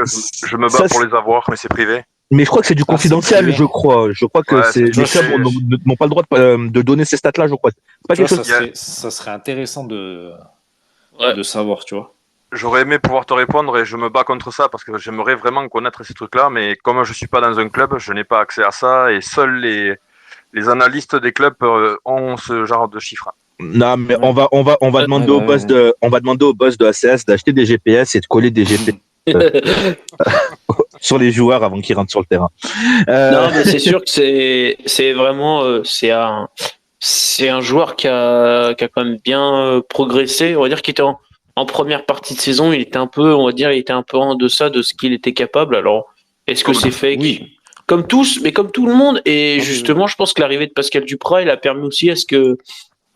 Je me bats pour les avoir, mais c'est privé. Mais je crois que c'est du confidentiel, je crois. Je crois que les clubs n'ont pas le droit de donner ces stats-là, je crois. Pas quelque chose. Ça serait intéressant de savoir, tu vois. J'aurais aimé pouvoir te répondre et je me bats contre ça parce que j'aimerais vraiment connaître ces trucs-là, mais comme je suis pas dans un club, je n'ai pas accès à ça et seuls les analystes des clubs ont ce genre de chiffres. Non, mais on va demander au boss de ACS d'acheter des GPS et de coller des GPS sur les joueurs avant qu'ils rentrent sur le terrain. Non, mais c'est sûr que c'est vraiment c'est un joueur qui a quand même bien progressé. On va dire qu'il était en première partie de saison, il était un peu en deçà de ce qu'il était capable. Alors, est-ce que c'est fake? Oui. Comme tous, mais comme tout le monde. Et justement, je pense que l'arrivée de Pascal Duprat, il a permis aussi à ce que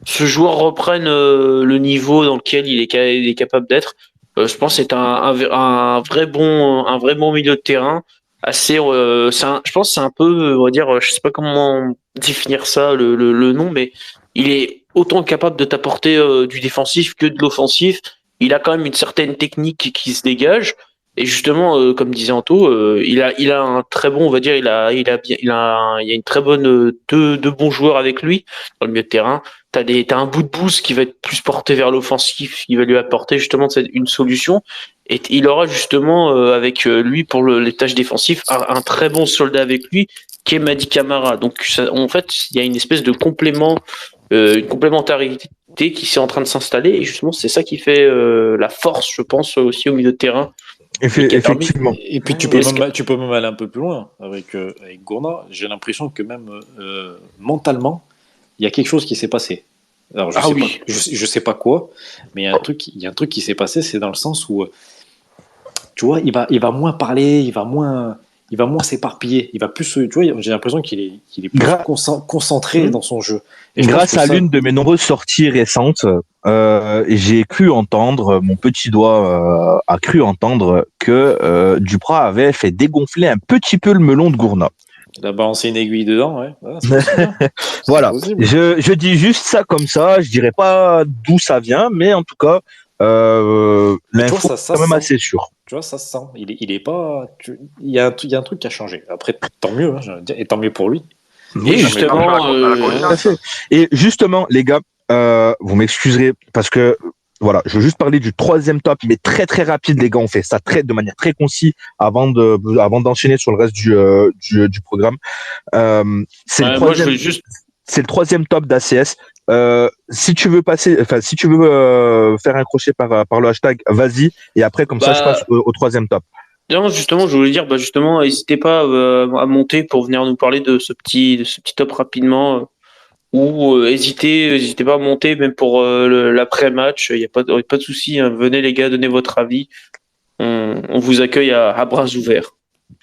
ce joueur reprenne le niveau dans lequel il est capable d'être. Je pense que c'est un vrai bon milieu de terrain. Je pense que c'est un peu, on va dire, je sais pas comment définir ça, le nom, mais il est autant capable de t'apporter du défensif que de l'offensif. Il a quand même une certaine technique qui se dégage. Et justement, comme disait Anto, il a un très bon, on va dire, il y a une très bonne deux bons joueurs avec lui dans le milieu de terrain. T'as un Boudbouz qui va être plus porté vers l'offensif, qui va lui apporter justement une solution. Et il aura justement avec lui pour les tâches défensives un très bon soldat avec lui qui est Mady Camara. Donc en fait, il y a une espèce de une complémentarité qui s'est en train de s'installer. Et justement, c'est ça qui fait la force, je pense, aussi au milieu de terrain. Effectivement. Et puis tu peux même aller un peu plus loin avec Gourna. J'ai l'impression que même mentalement, il y a quelque chose qui s'est passé. Alors je sais pas quoi, mais il y a un truc qui s'est passé, c'est dans le sens où tu vois, il va moins parler, il va moins s'éparpiller, il va plus, tu vois, j'ai l'impression qu'il est plus concentré dans son jeu. Et grâce à l'une de mes nombreuses sorties récentes, j'ai cru entendre, mon petit doigt a cru entendre que Duprat avait fait dégonfler un petit peu le melon de Gourna. Il a balancé une aiguille dedans, ouais. Voilà. Je dis juste ça comme ça. Je dirais pas d'où ça vient, mais en tout cas, l'info est quand même assez sûr. Tu vois, ça se sent. Il est pas. Il y a un truc qui a changé. Après, tant mieux, hein, et tant mieux pour lui. Et justement, les gars, vous m'excuserez parce que voilà, je veux juste parler du troisième top, mais très très rapide, les gars. On fait ça de manière très concise avant d'enchaîner sur le reste du programme. C'est le troisième top d'ACS. Si tu veux faire un crochet par le hashtag, vas-y. Et après, comme ça, je passe au troisième top. Non, justement, je voulais dire, n'hésitez pas à monter pour venir nous parler de ce petit top rapidement. Ou n'hésitez pas à monter même pour l'après-match, il n'y a pas de souci, hein. Venez les gars, donnez votre avis, on vous accueille à bras ouverts.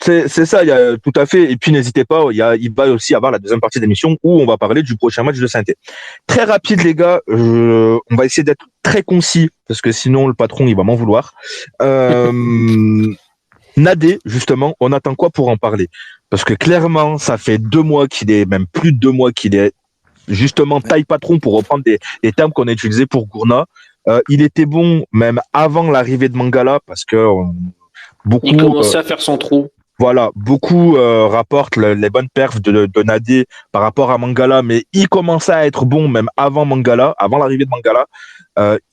C'est ça, tout à fait. Et puis n'hésitez pas, il va aussi avoir la deuxième partie de l'émission où on va parler du prochain match de Saint-Étienne. Très rapide les gars, on va essayer d'être très concis parce que sinon le patron il va m'en vouloir. Nadé, justement, on attend quoi pour en parler? Parce que clairement, ça fait 2 mois qu'il est, même plus de 2 mois qu'il est justement taille patron pour reprendre des termes qu'on a utilisés pour Gourna. Il était bon même avant l'arrivée de Mangala parce que beaucoup. Il commençait à faire son trou. Voilà, beaucoup rapportent les bonnes perfs de Nadé par rapport à Mangala, mais il commençait à être bon même avant Mangala, avant l'arrivée de Mangala.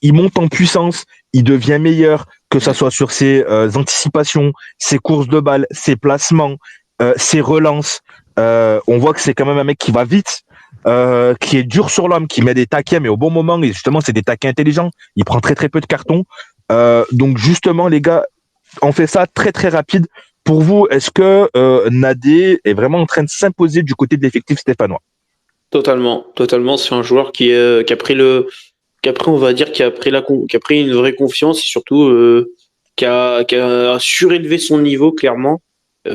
Il monte en puissance, il devient meilleur, que ça soit sur ses anticipations, ses courses de balles, ses placements, ses relances. On voit que c'est quand même un mec qui va vite, qui est dur sur l'homme, qui met des taquets, mais au bon moment, et justement, c'est des taquets intelligents. Il prend très très peu de cartons. Donc justement, les gars, on fait ça très très rapide. Pour vous, est-ce que Nadé est vraiment en train de s'imposer du côté de l'effectif stéphanois? Totalement. C'est un joueur qui a pris on va dire, qui a pris une vraie confiance et surtout qui a surélevé son niveau clairement,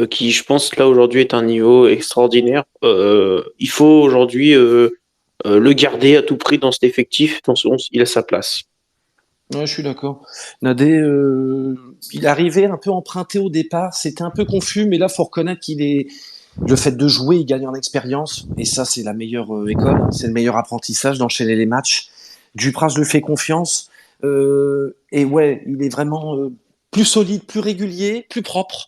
qui je pense là aujourd'hui est un niveau extraordinaire. Il faut aujourd'hui le garder à tout prix dans cet effectif, dans ce 11, il a sa place. Ouais, je suis d'accord. Nadé, il arrivait un peu emprunté au départ, c'était un peu confus, mais là, faut reconnaître le fait de jouer, il gagne en expérience, et ça, c'est la meilleure école, hein, c'est le meilleur apprentissage d'enchaîner les matchs. Dupraz lui fait confiance, et ouais, il est vraiment plus solide, plus régulier, plus propre,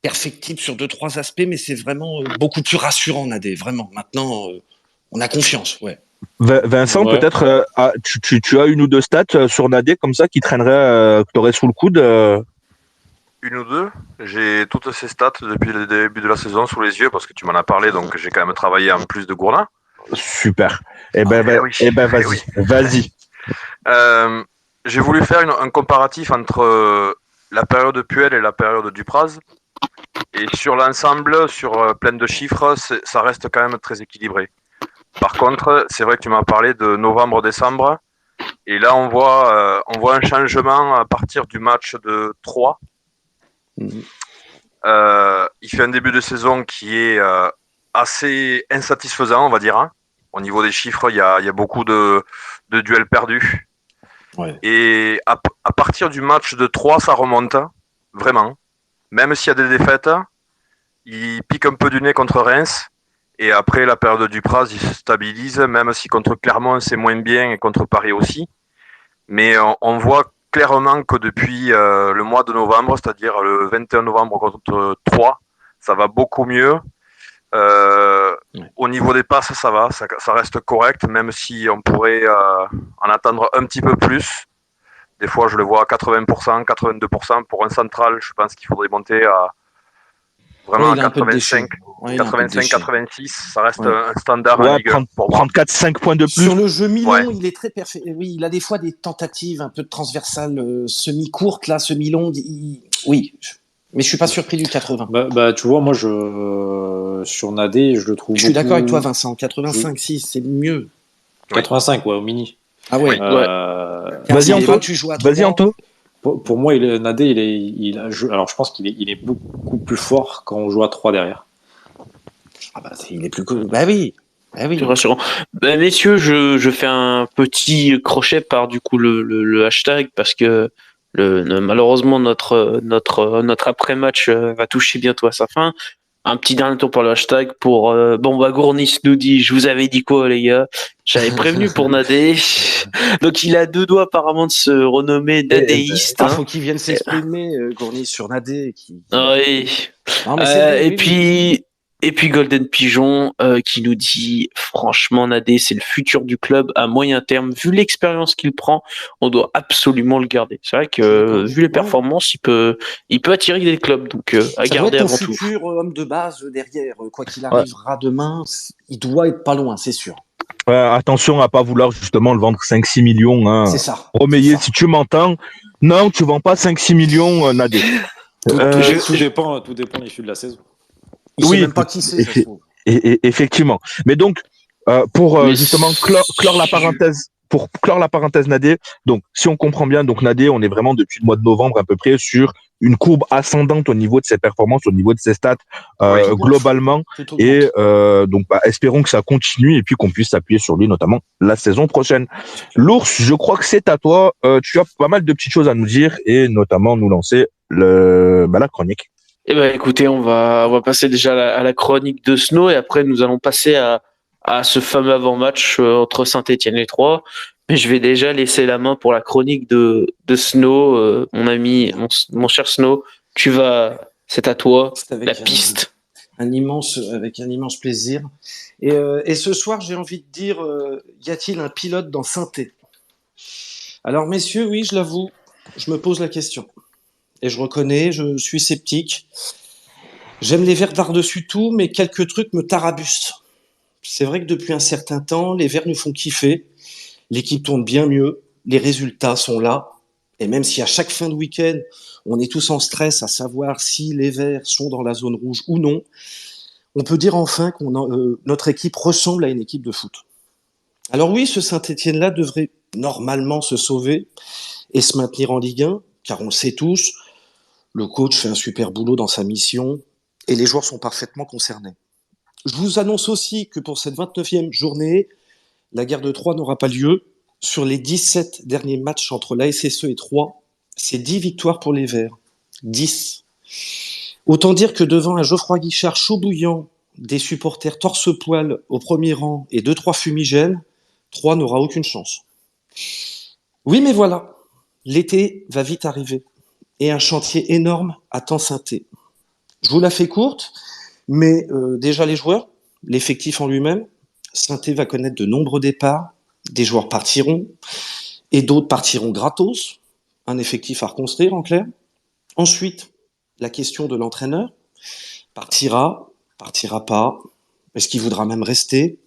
perfectible sur 2-3 aspects, mais c'est vraiment beaucoup plus rassurant, Nadé, vraiment. Maintenant, on a confiance, ouais. Vincent, Ouais. peut-être, tu as une ou deux stats sur Nadé comme ça qui traîneraient, que tu aurais sous le coude Une ou deux. J'ai toutes ces stats depuis le début de la saison sous les yeux parce que tu m'en as parlé, donc j'ai quand même travaillé en plus de Gourna. Super. Eh ben, oui. vas-y. Eh oui. Vas-y. J'ai voulu faire un comparatif entre la période de Puel et la période de Dupraz. Et sur l'ensemble, sur plein de chiffres, ça reste quand même très équilibré. Par contre, c'est vrai que tu m'as parlé de novembre-décembre. Et là, on voit un changement à partir du match de 3. Il fait un début de saison qui est assez insatisfaisant, on va dire. Hein. Au niveau des chiffres, il y a beaucoup de duels perdus. Ouais. Et à partir du match de 3, ça remonte, vraiment. Même s'il y a des défaites, il pique un peu du nez contre Reims. Et après, la période du Praz, il se stabilise, même si contre Clermont, c'est moins bien, et contre Paris aussi. Mais on voit clairement que depuis le mois de novembre, c'est-à-dire le 21 novembre contre 3, ça va beaucoup mieux. Au niveau des passes, ça va, ça reste correct, même si on pourrait en attendre un petit peu plus. Des fois, je le vois à 80%, 82%. Pour un central, je pense qu'il faudrait monter à vraiment à 85, 86. Ça reste un standard en Ligue 1 pour moi. Prendre 4-5 points de plus. Sur le jeu mi-long, il est très parfait. Oui, il a des fois des tentatives un peu de transversales semi-courtes, là, semi-longues. Oui, mais je suis pas surpris du 80. Tu vois, moi, sur Nadé, je le trouve. Je suis d'accord avec toi, Vincent. 85, si, c'est mieux. 85, ouais, au mini. Ah ouais. Vas-y, Anto. Vas-y, Anto. Pour moi, Nadé, alors je pense qu'il est beaucoup plus fort quand on joue à 3 derrière. Ah bah, il est plus cool. Bah oui. C'est rassurant. Messieurs, je fais un petit crochet par du coup le hashtag parce que malheureusement notre après-match va toucher bientôt à sa fin. Un petit dernier tour pour le hashtag pour Gournis nous dit je vous avais dit quoi les gars, j'avais prévenu pour Nadé. Donc il a 2 doigts apparemment de se renommer nadéiste. Il faut qu'il vienne s'exprimer Gournis sur Nadé Oui. Non, mais Et puis Golden Pigeon qui nous dit franchement Nadé c'est le futur du club à moyen terme, vu l'expérience qu'il prend, on doit absolument le garder. C'est vrai que vu les performances, il peut attirer des clubs, donc à garder avant tout. Ça doit être ton futur homme de base derrière, quoi qu'il arrivera demain, il doit être pas loin, c'est sûr. Attention à pas vouloir justement le vendre 5-6 millions. Hein. C'est ça. Romeyer, si tu m'entends, non, tu vends pas 5-6 millions Nadé. Tout dépend de l'issue de la saison. Il sait même pas qui c'est, ça se trouve. Effectivement. Mais donc, pour justement clore la parenthèse, pour clore la parenthèse Nadé, donc si on comprend bien, donc Nadé, on est vraiment depuis le mois de novembre à peu près sur une courbe ascendante au niveau de ses performances, au niveau de ses stats globalement. Et donc espérons que ça continue et puis qu'on puisse s'appuyer sur lui notamment la saison prochaine. L'ours, je crois que c'est à toi. Tu as pas mal de petites choses à nous dire et notamment nous lancer la chronique. Eh ben, écoutez, on va passer déjà à la chronique de Snow et après nous allons passer à ce fameux avant-match entre Saint-Etienne et Troyes. Mais je vais déjà laisser la main pour la chronique de Snow, mon ami, mon cher Snow. C'est à toi, la piste. Avec un immense plaisir. Et ce soir, j'ai envie de dire, y a-t-il un pilote dans Saint-Étienne ? Alors, messieurs, oui, je l'avoue, je me pose la question. Et je reconnais, je suis sceptique. J'aime les Verts par-dessus tout, mais quelques trucs me tarabustent. C'est vrai que depuis un certain temps, les Verts nous font kiffer. L'équipe tourne bien mieux, les résultats sont là. Et même si à chaque fin de week-end, on est tous en stress à savoir si les Verts sont dans la zone rouge ou non, on peut dire enfin que notre équipe ressemble à une équipe de foot. Alors oui, ce Saint-Étienne-là devrait normalement se sauver et se maintenir en Ligue 1, car on le sait tous, le coach fait un super boulot dans sa mission et les joueurs sont parfaitement concernés. Je vous annonce aussi que pour cette 29e journée, la guerre de Troyes n'aura pas lieu. Sur les 17 derniers matchs entre la SSE et Troyes, c'est 10 victoires pour les Verts. 10. Autant dire que devant un Geoffroy Guichard chaud bouillant, des supporters torse-poil au premier rang et 2-3 fumigènes, Troyes n'aura aucune chance. Oui, mais voilà, l'été va vite arriver et un chantier énorme attend Saint-Étienne. Je vous la fais courte, mais déjà les joueurs, l'effectif en lui-même, Saint-Étienne va connaître de nombreux départs, des joueurs partiront et d'autres partiront gratos, un effectif à reconstruire en clair. Ensuite, la question de l'entraîneur, partira pas, est-ce qu'il voudra même rester ?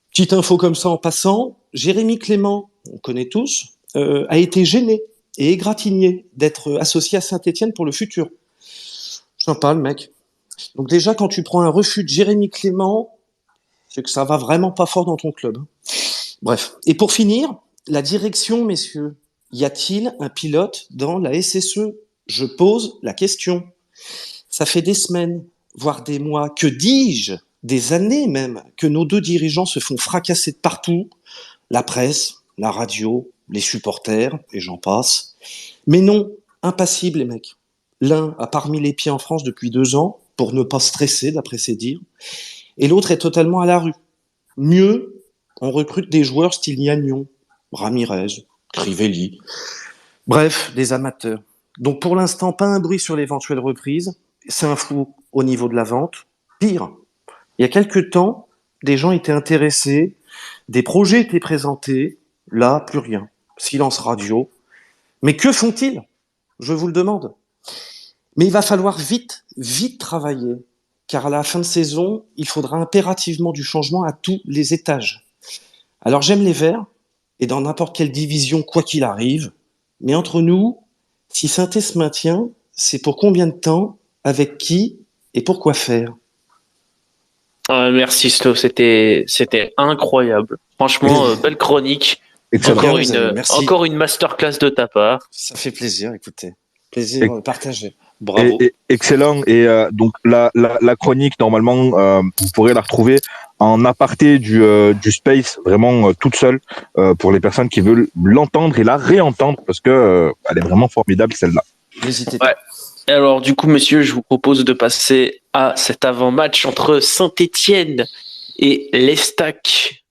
Petite info comme ça en passant, Jérémy Clément, on connaît tous, a été gêné et égratigné d'être associé à Saint-Étienne pour le futur. Sympa le mec. Donc déjà, quand tu prends un refus de Jérémy Clément, c'est que ça va vraiment pas fort dans ton club. Bref. Et pour finir, la direction, messieurs. Y a-t-il un pilote dans la SSE ? Je pose la question. Ça fait des semaines, voire des mois, que dis-je, des années même, que nos deux dirigeants se font fracasser de partout. La presse, la radio, les supporters, et j'en passe. Mais non, impassibles les mecs. L'un a parmi les pieds en France depuis 2 ans, pour ne pas stresser, d'après ses dires, et l'autre est totalement à la rue. Mieux, on recrute des joueurs style Gagnon, Ramirez, Crivelli, bref, des amateurs. Donc pour l'instant, pas un bruit sur l'éventuelle reprise, c'est un flou au niveau de la vente. Pire, il y a quelques temps, des gens étaient intéressés, des projets étaient présentés, là, plus rien. Silence radio. Mais que font-ils ? Je vous le demande. Mais il va falloir vite travailler, car à la fin de saison, il faudra impérativement du changement à tous les étages. Alors j'aime les Verts, et dans n'importe quelle division, quoi qu'il arrive, mais entre nous, si Saint-Étienne se maintient, c'est pour combien de temps, avec qui et pour quoi faire ? Merci Snow, c'était incroyable. Franchement, belle chronique. Encore une masterclass de ta part. Ça fait plaisir, écoutez. Plaisir partagé. Bravo. Excellent. Et donc la chronique, normalement, vous pourrez la retrouver en aparté du Space, vraiment toute seule, pour les personnes qui veulent l'entendre et la réentendre, parce que elle est vraiment formidable, celle-là. N'hésitez pas. Ouais. Alors du coup, messieurs, je vous propose de passer à cet avant-match entre Saint-Étienne et l'Estac.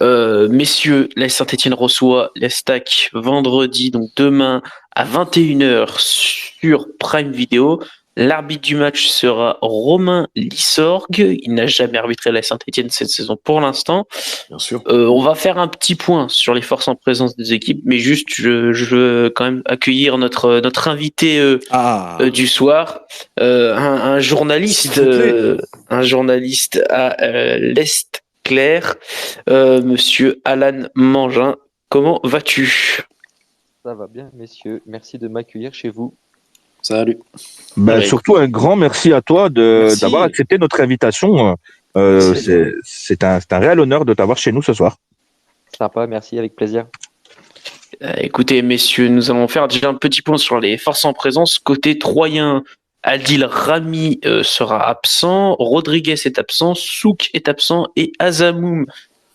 Messieurs, la Saint-Étienne reçoit l'Estac vendredi, donc demain à 21h sur Prime Video. L'arbitre du match sera Romain Lissorgue. Il n'a jamais arbitré la Saint-Étienne cette saison pour l'instant. Bien sûr. On va faire un petit point sur les forces en présence des équipes, mais juste, je veux quand même accueillir notre invité du soir, un journaliste à l'Est Clair, monsieur Alan Mangin. Comment vas-tu ? Ça va bien, messieurs. Merci de m'accueillir chez vous. Salut. Surtout un grand merci à toi d'avoir accepté notre invitation. C'est un réel honneur de t'avoir chez nous ce soir. sympa, merci, avec plaisir. Écoutez, messieurs, nous allons faire déjà un petit point sur les forces en présence. Côté troyen, Adil Rami sera absent, Rodriguez est absent, Souk est absent et Azamoum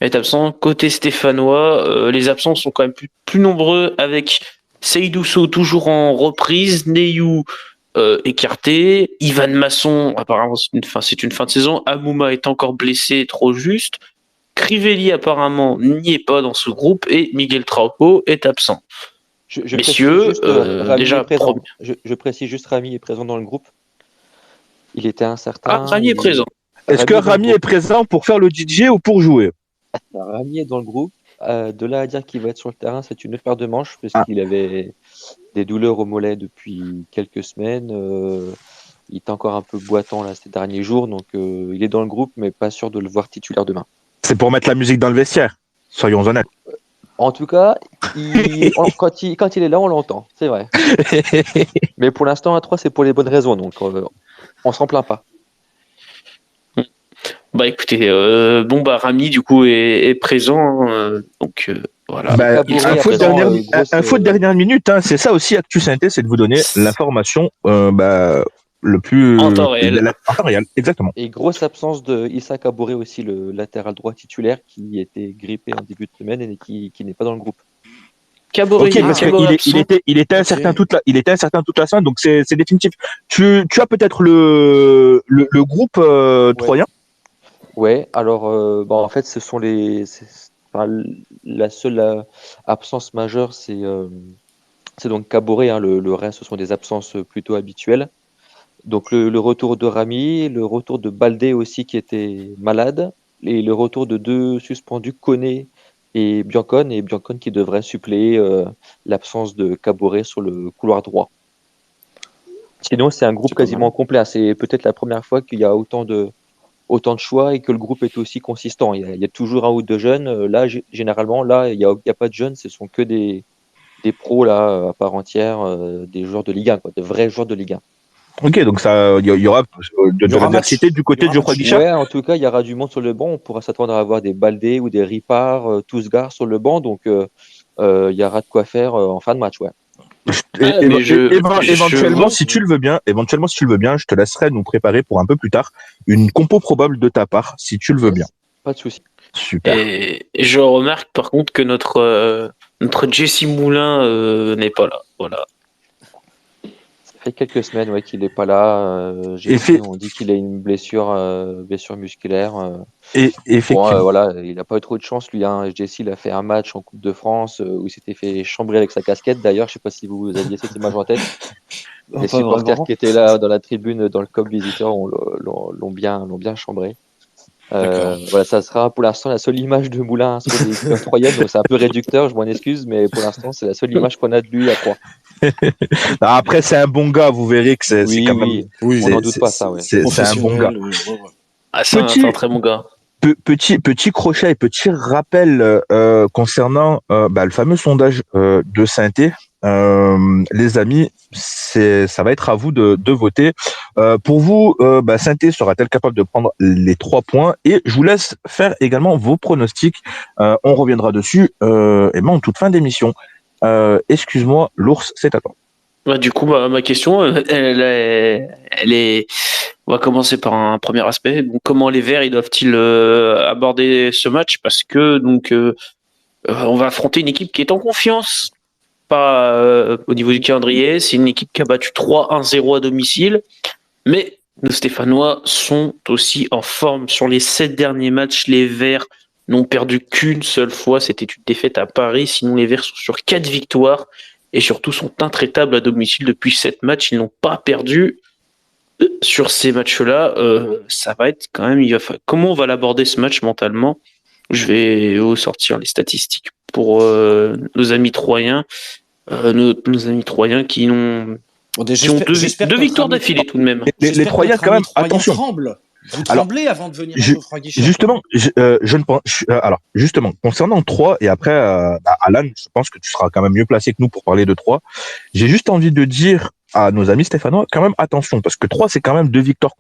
est absent. Côté stéphanois, les absents sont quand même plus nombreux avec Seydousso toujours en reprise, Neyou écarté, Ivan Masson, apparemment c'est une fin de saison, Amouma est encore blessé, trop juste, Crivelli apparemment n'y est pas dans ce groupe et Miguel Trauco est absent. Messieurs, déjà présent. Je précise juste Rami est présent dans le groupe. Il était incertain. Ah, Rami est présent. Est-ce que Rami est présent pour faire le DJ ou pour jouer? Rami est dans le groupe. De là à dire qu'il va être sur le terrain, c'est une autre paire de manches, parce qu'il avait des douleurs au mollet depuis quelques semaines. Il est encore un peu boitant là, ces derniers jours, donc il est dans le groupe, mais pas sûr de le voir titulaire demain. C'est pour mettre la musique dans le vestiaire, soyons honnêtes. En tout cas, quand il est là, on l'entend, c'est vrai. Mais pour l'instant, à 3, c'est pour les bonnes raisons, donc on s'en plaint pas. Bah écoutez, Rami du coup est présent, donc voilà. Info de dernière minute, hein, c'est ça aussi Actu Synthé, c'est de vous donner l'information le plus en temps réel. En temps réel, exactement. Et grosse absence de Issa Kaboré aussi, le latéral droit titulaire qui était grippé en début de semaine et qui n'est pas dans le groupe. Kaboré, parce il était incertain toute la semaine, donc c'est définitif. Tu as peut-être le groupe troyen. Ouais, alors en fait ce sont la seule absence majeure, c'est donc Kaboré, hein, le reste ce sont des absences plutôt habituelles. Donc le retour de Rami, le retour de Baldé aussi qui était malade, et le retour de 2 suspendus, Koné et Biancone qui devrait suppléer l'absence de Kaboré sur le couloir droit. Sinon c'est un groupe quasiment complet, c'est peut-être la première fois qu'il y a autant de choix et que le groupe est aussi consistant. Il y a toujours un ou deux jeunes. Là, généralement, il n'y a pas de jeunes, ce sont que des pros là, à part entière, des joueurs de Ligue 1, de vrais joueurs de Ligue 1. Ok, donc il y aura de l'adversité du côté de Geoffroy Guichard. Ouais, en tout cas, il y aura du monde sur le banc. On pourra s'attendre à avoir des Baldé ou des Ripard, Tousgar sur le banc. Donc, il y aura de quoi faire en fin de match, ouais. Éventuellement, si tu le veux bien, je te laisserai nous préparer pour un peu plus tard une compo probable de ta part, si tu le veux bien. Pas de souci. Super. Et je remarque par contre que notre Jesse Moulin n'est pas là. Voilà. Ça fait quelques semaines qu'il n'est pas là. On dit qu'il a une blessure musculaire. Et effectivement. Voilà, il n'a pas eu trop de chance, lui. Hein. Jesse, il a fait un match en Coupe de France où il s'était fait chambrer avec sa casquette. D'ailleurs, je ne sais pas si vous aviez cette image en tête. Les supporters qui étaient là dans la tribune, dans le COP visiteur, l'ont bien chambré. Voilà, ça sera pour l'instant la seule image de Moulin sur les clubs troyennes, donc c'est un peu réducteur, je m'en excuse, mais pour l'instant c'est la seule image qu'on a de lui à Troyes. Après c'est un bon gars, vous verrez que c'est quand même. Oui, on n'en doute pas ça. Ouais. C'est un bon gars. Ah, c'est un très bon gars. Petit crochet et petit rappel concernant le fameux sondage de Synthé. Les amis, ça va être à vous de voter. Pour vous, Synthé sera-t-elle capable de prendre les 3 points? Et je vous laisse faire également vos pronostics. On reviendra dessus en toute fin d'émission. Excuse-moi, l'ours, c'est à toi. Du coup, ma question, elle est. On va commencer par un premier aspect. Donc, comment les Verts doivent-ils aborder ce match? Parce que on va affronter une équipe qui est en confiance. Pas au niveau du calendrier. C'est une équipe qui a battu 3-1-0 à domicile. Mais nos Stéphanois sont aussi en forme. Sur les 7 derniers matchs, les Verts n'ont perdu qu'une seule fois. C'était une défaite à Paris. Sinon, les Verts sont sur 4 victoires. Et surtout sont intraitables à domicile depuis 7 matchs. Ils n'ont pas perdu sur ces matchs-là. Ça va être quand même... Comment on va l'aborder ce match mentalement? Je vais vous sortir les statistiques pour nos amis troyens. Nos amis troyens qui ont deux victoires d'affilée tout de même. Les Troyens, quand même, attention. Vous tremblez avant de venir à Geoffroy Guichard. Justement, je ne pense. Justement, concernant Troyes, et après, Alan, je pense que tu seras quand même mieux placé que nous pour parler de Troyes. J'ai juste envie de dire à nos amis stéphanois, quand même attention, parce que 3, c'est quand même 2 victoires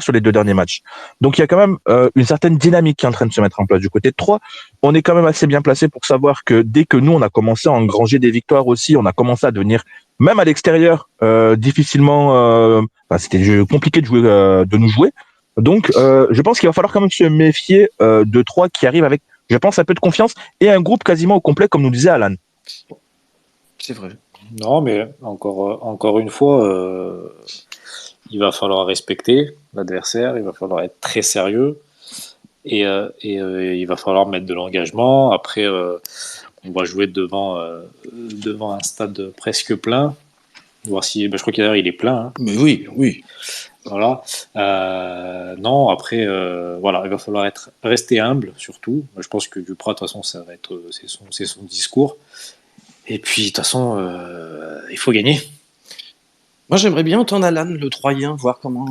sur les 2 derniers matchs. Donc il y a quand même une certaine dynamique qui est en train de se mettre en place du côté de 3. On est quand même assez bien placé pour savoir que dès que nous, on a commencé à engranger des victoires aussi, on a commencé à devenir, même à l'extérieur, difficilement, c'était compliqué de jouer, de nous jouer. Donc je pense qu'il va falloir quand même se méfier de 3 qui arrive avec, je pense, un peu de confiance et un groupe quasiment au complet, comme nous disait Alan. C'est vrai. Non, mais encore une fois, il va falloir respecter l'adversaire, il va falloir être très sérieux et il va falloir mettre de l'engagement. Après, on va jouer devant un stade presque plein. Voir si, je crois qu'hier il est plein. Hein. Mais oui. Voilà. Non, après, voilà, il va falloir rester humble surtout. Je pense que Duprat, de toute façon, ça va être, c'est son discours. Et puis, de toute façon, il faut gagner. Moi, j'aimerais bien entendre Alan, le Troyen, voir comment.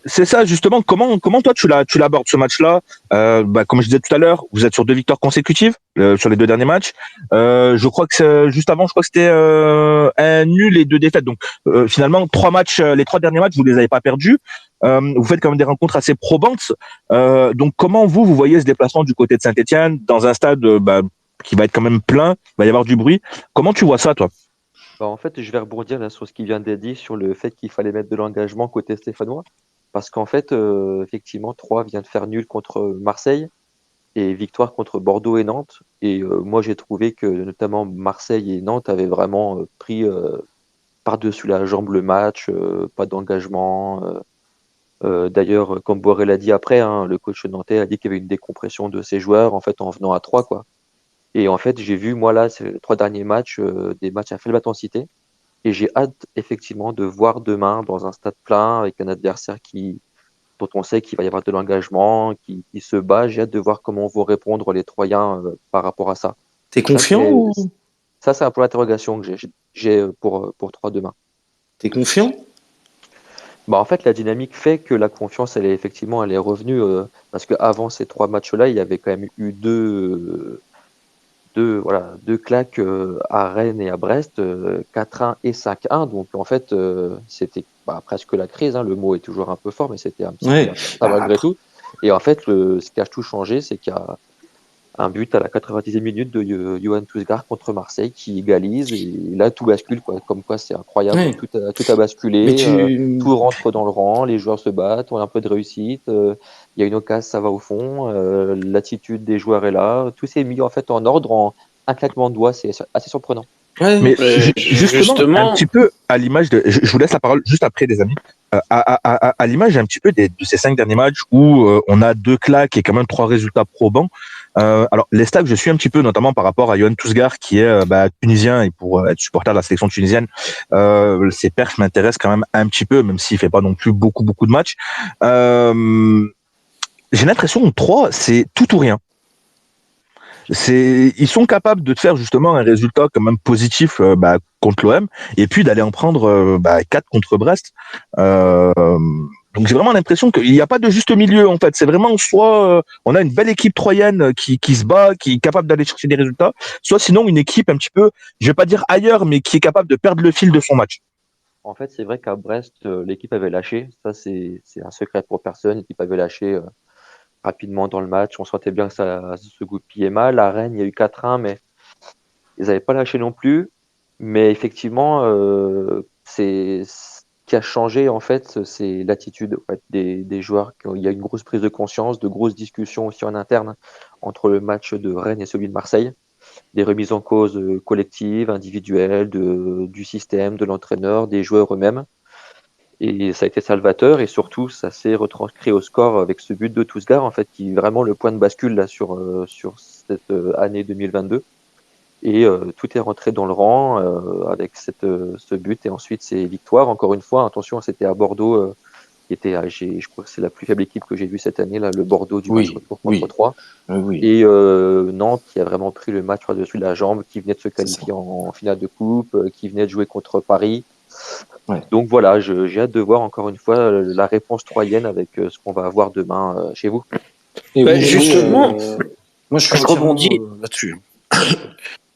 C'est ça, justement. Comment toi tu l'abordes ce match-là? Comme je disais tout à l'heure, vous êtes sur 2 victoires consécutives sur les 2 derniers matchs. Je crois que juste avant, je crois que c'était un nul et 2 défaites. Donc finalement, 3 matchs, les 3 derniers matchs, vous les avez pas perdus. Vous faites quand même des rencontres assez probantes. Donc comment vous voyez ce déplacement du côté de Saint-Etienne dans un stade qui va être quand même plein, il va y avoir du bruit. Comment tu vois ça, toi? En fait, je vais rebondir là, sur ce qui vient d'être dit, sur le fait qu'il fallait mettre de l'engagement côté stéphanois. Parce qu'en fait, effectivement, 3 vient de faire nul contre Marseille et victoire contre Bordeaux et Nantes. Et moi, j'ai trouvé que notamment Marseille et Nantes avaient vraiment pris par-dessus la jambe le match, pas d'engagement. D'ailleurs, comme Borré l'a dit après, hein, le coach nantais a dit qu'il y avait une décompression de ses joueurs en fait en venant à 3, quoi. Et en fait, j'ai vu, moi, là, ces 3 derniers matchs, des matchs à faible intensité. Et j'ai hâte, effectivement, de voir demain, dans un stade plein, avec un adversaire dont on sait qu'il va y avoir de l'engagement, qui se bat. J'ai hâte de voir comment vont répondre les Troyens par rapport à ça. T'es confiant Ça, c'est un peu l'interrogation que j'ai pour 3 demain. T'es confiant? En fait, la dynamique fait que la confiance, elle est revenue. Parce qu'avant ces 3 matchs-là, il y avait quand même eu deux claques à Rennes et à Brest, 4-1 et 5-1. Donc en fait, c'était presque la crise. Hein. Le mot est toujours un peu fort, mais c'était un petit peu ça malgré tout. Et en fait, ce qui a tout changé, c'est qu'il y a un but à la 90e minute de Yoann Tousgar contre Marseille qui égalise. Et là, tout bascule, quoi. Comme quoi, c'est incroyable. Ouais. Tout a basculé. Tout rentre dans le rang. Les joueurs se battent. On a un peu de réussite. Il y a une occasion, ça va au fond. L'attitude des joueurs est là. Tout s'est mis en fait en ordre en un claquement de doigts. C'est assez surprenant. Ouais. Mais justement, un petit peu à l'image de, je vous laisse la parole juste après, les amis. À l'image un petit peu de ces 5 derniers matchs où on a 2 claques et quand même 3 résultats probants. Alors les stats que je suis un petit peu, notamment par rapport à Yoann Tousgar qui est tunisien, et pour être supporter de la sélection tunisienne, ses perfs m'intéressent quand même un petit peu, même s'il fait pas non plus beaucoup de matchs. J'ai l'impression que 3, c'est tout ou rien. Ils sont capables de te faire justement un résultat quand même positif contre l'OM et puis d'aller en prendre 4 contre Brest. Donc j'ai vraiment l'impression qu'il n'y a pas de juste milieu en fait. C'est vraiment soit on a une belle équipe troyenne qui se bat, qui est capable d'aller chercher des résultats, soit sinon une équipe un petit peu, je vais pas dire ailleurs, mais qui est capable de perdre le fil de son match. En fait, c'est vrai qu'à Brest, l'équipe avait lâché. Ça, c'est un secret pour personne. L'équipe avait lâché rapidement dans le match. On sentait bien que ça se goupillait mal. À Rennes, il y a eu 4-1, mais ils n'avaient pas lâché non plus. Mais effectivement, ce qui a changé, en fait, c'est l'attitude en fait, des joueurs. Il y a une grosse prise de conscience, de grosses discussions aussi en interne entre le match de Rennes et celui de Marseille. Des remises en cause collectives, individuelles, du système, de l'entraîneur, des joueurs eux-mêmes. Et ça a été salvateur et surtout ça s'est retranscrit au score avec ce but de Tousgar en fait qui est vraiment le point de bascule là sur cette année 2022 et tout est rentré dans le rang avec ce but et ensuite ces victoires. Encore une fois, attention, c'était à Bordeaux qui était je crois que c'est la plus faible équipe que j'ai vue cette année là, le Bordeaux du match retour contre 3 et Nantes qui a vraiment pris le match par-dessus la jambe, qui venait de se qualifier en finale de coupe, qui venait de jouer contre Paris. Ouais. Donc voilà, j'ai hâte de voir encore une fois la réponse troyenne avec ce qu'on va avoir demain chez vous. Et justement, moi je rebondis là-dessus.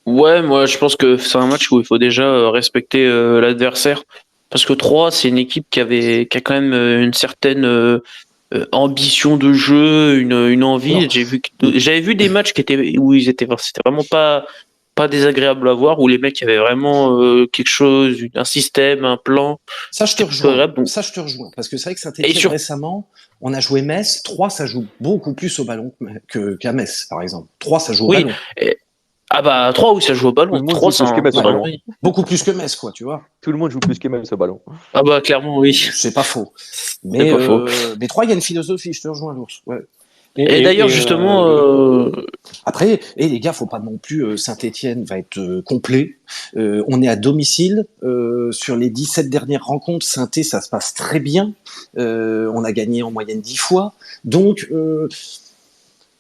Ouais, moi je pense que c'est un match où il faut déjà respecter l'adversaire. parce que Troyes, c'est une équipe qui a quand même une certaine ambition de jeu, une envie. Alors, J'avais vu des matchs où c'était vraiment pas désagréable à voir, où les mecs avaient vraiment quelque chose, un système, un plan. ça, je te C'était plutôt rejoins. agréable. Donc, Ça, je te rejoins. Parce que c'est vrai que et Saint-Etienne, sur, récemment, on a joué Metz. 3, ça joue beaucoup plus au ballon qu'à Metz, par exemple. 3, ça joue au oui. ballon. Ah bah 3 oui, ça joue au Tout ballon. le monde 3 joue plus que Metz au ballon. oui. Beaucoup plus que Metz, quoi, tu vois. Tout le monde joue plus que Metz au ballon. Ah bah clairement oui. C'est pas faux. C'est Mais, pas faux. mais 3, il y a une philosophie, je te rejoins, l'ours. Ouais. Et d'ailleurs justement, Après, les gars, faut pas non plus. Saint-Etienne va être complet. On est à domicile. Sur les 17 dernières rencontres, Saint-Étienne, ça se passe très bien. On a gagné en moyenne 10 fois. Donc,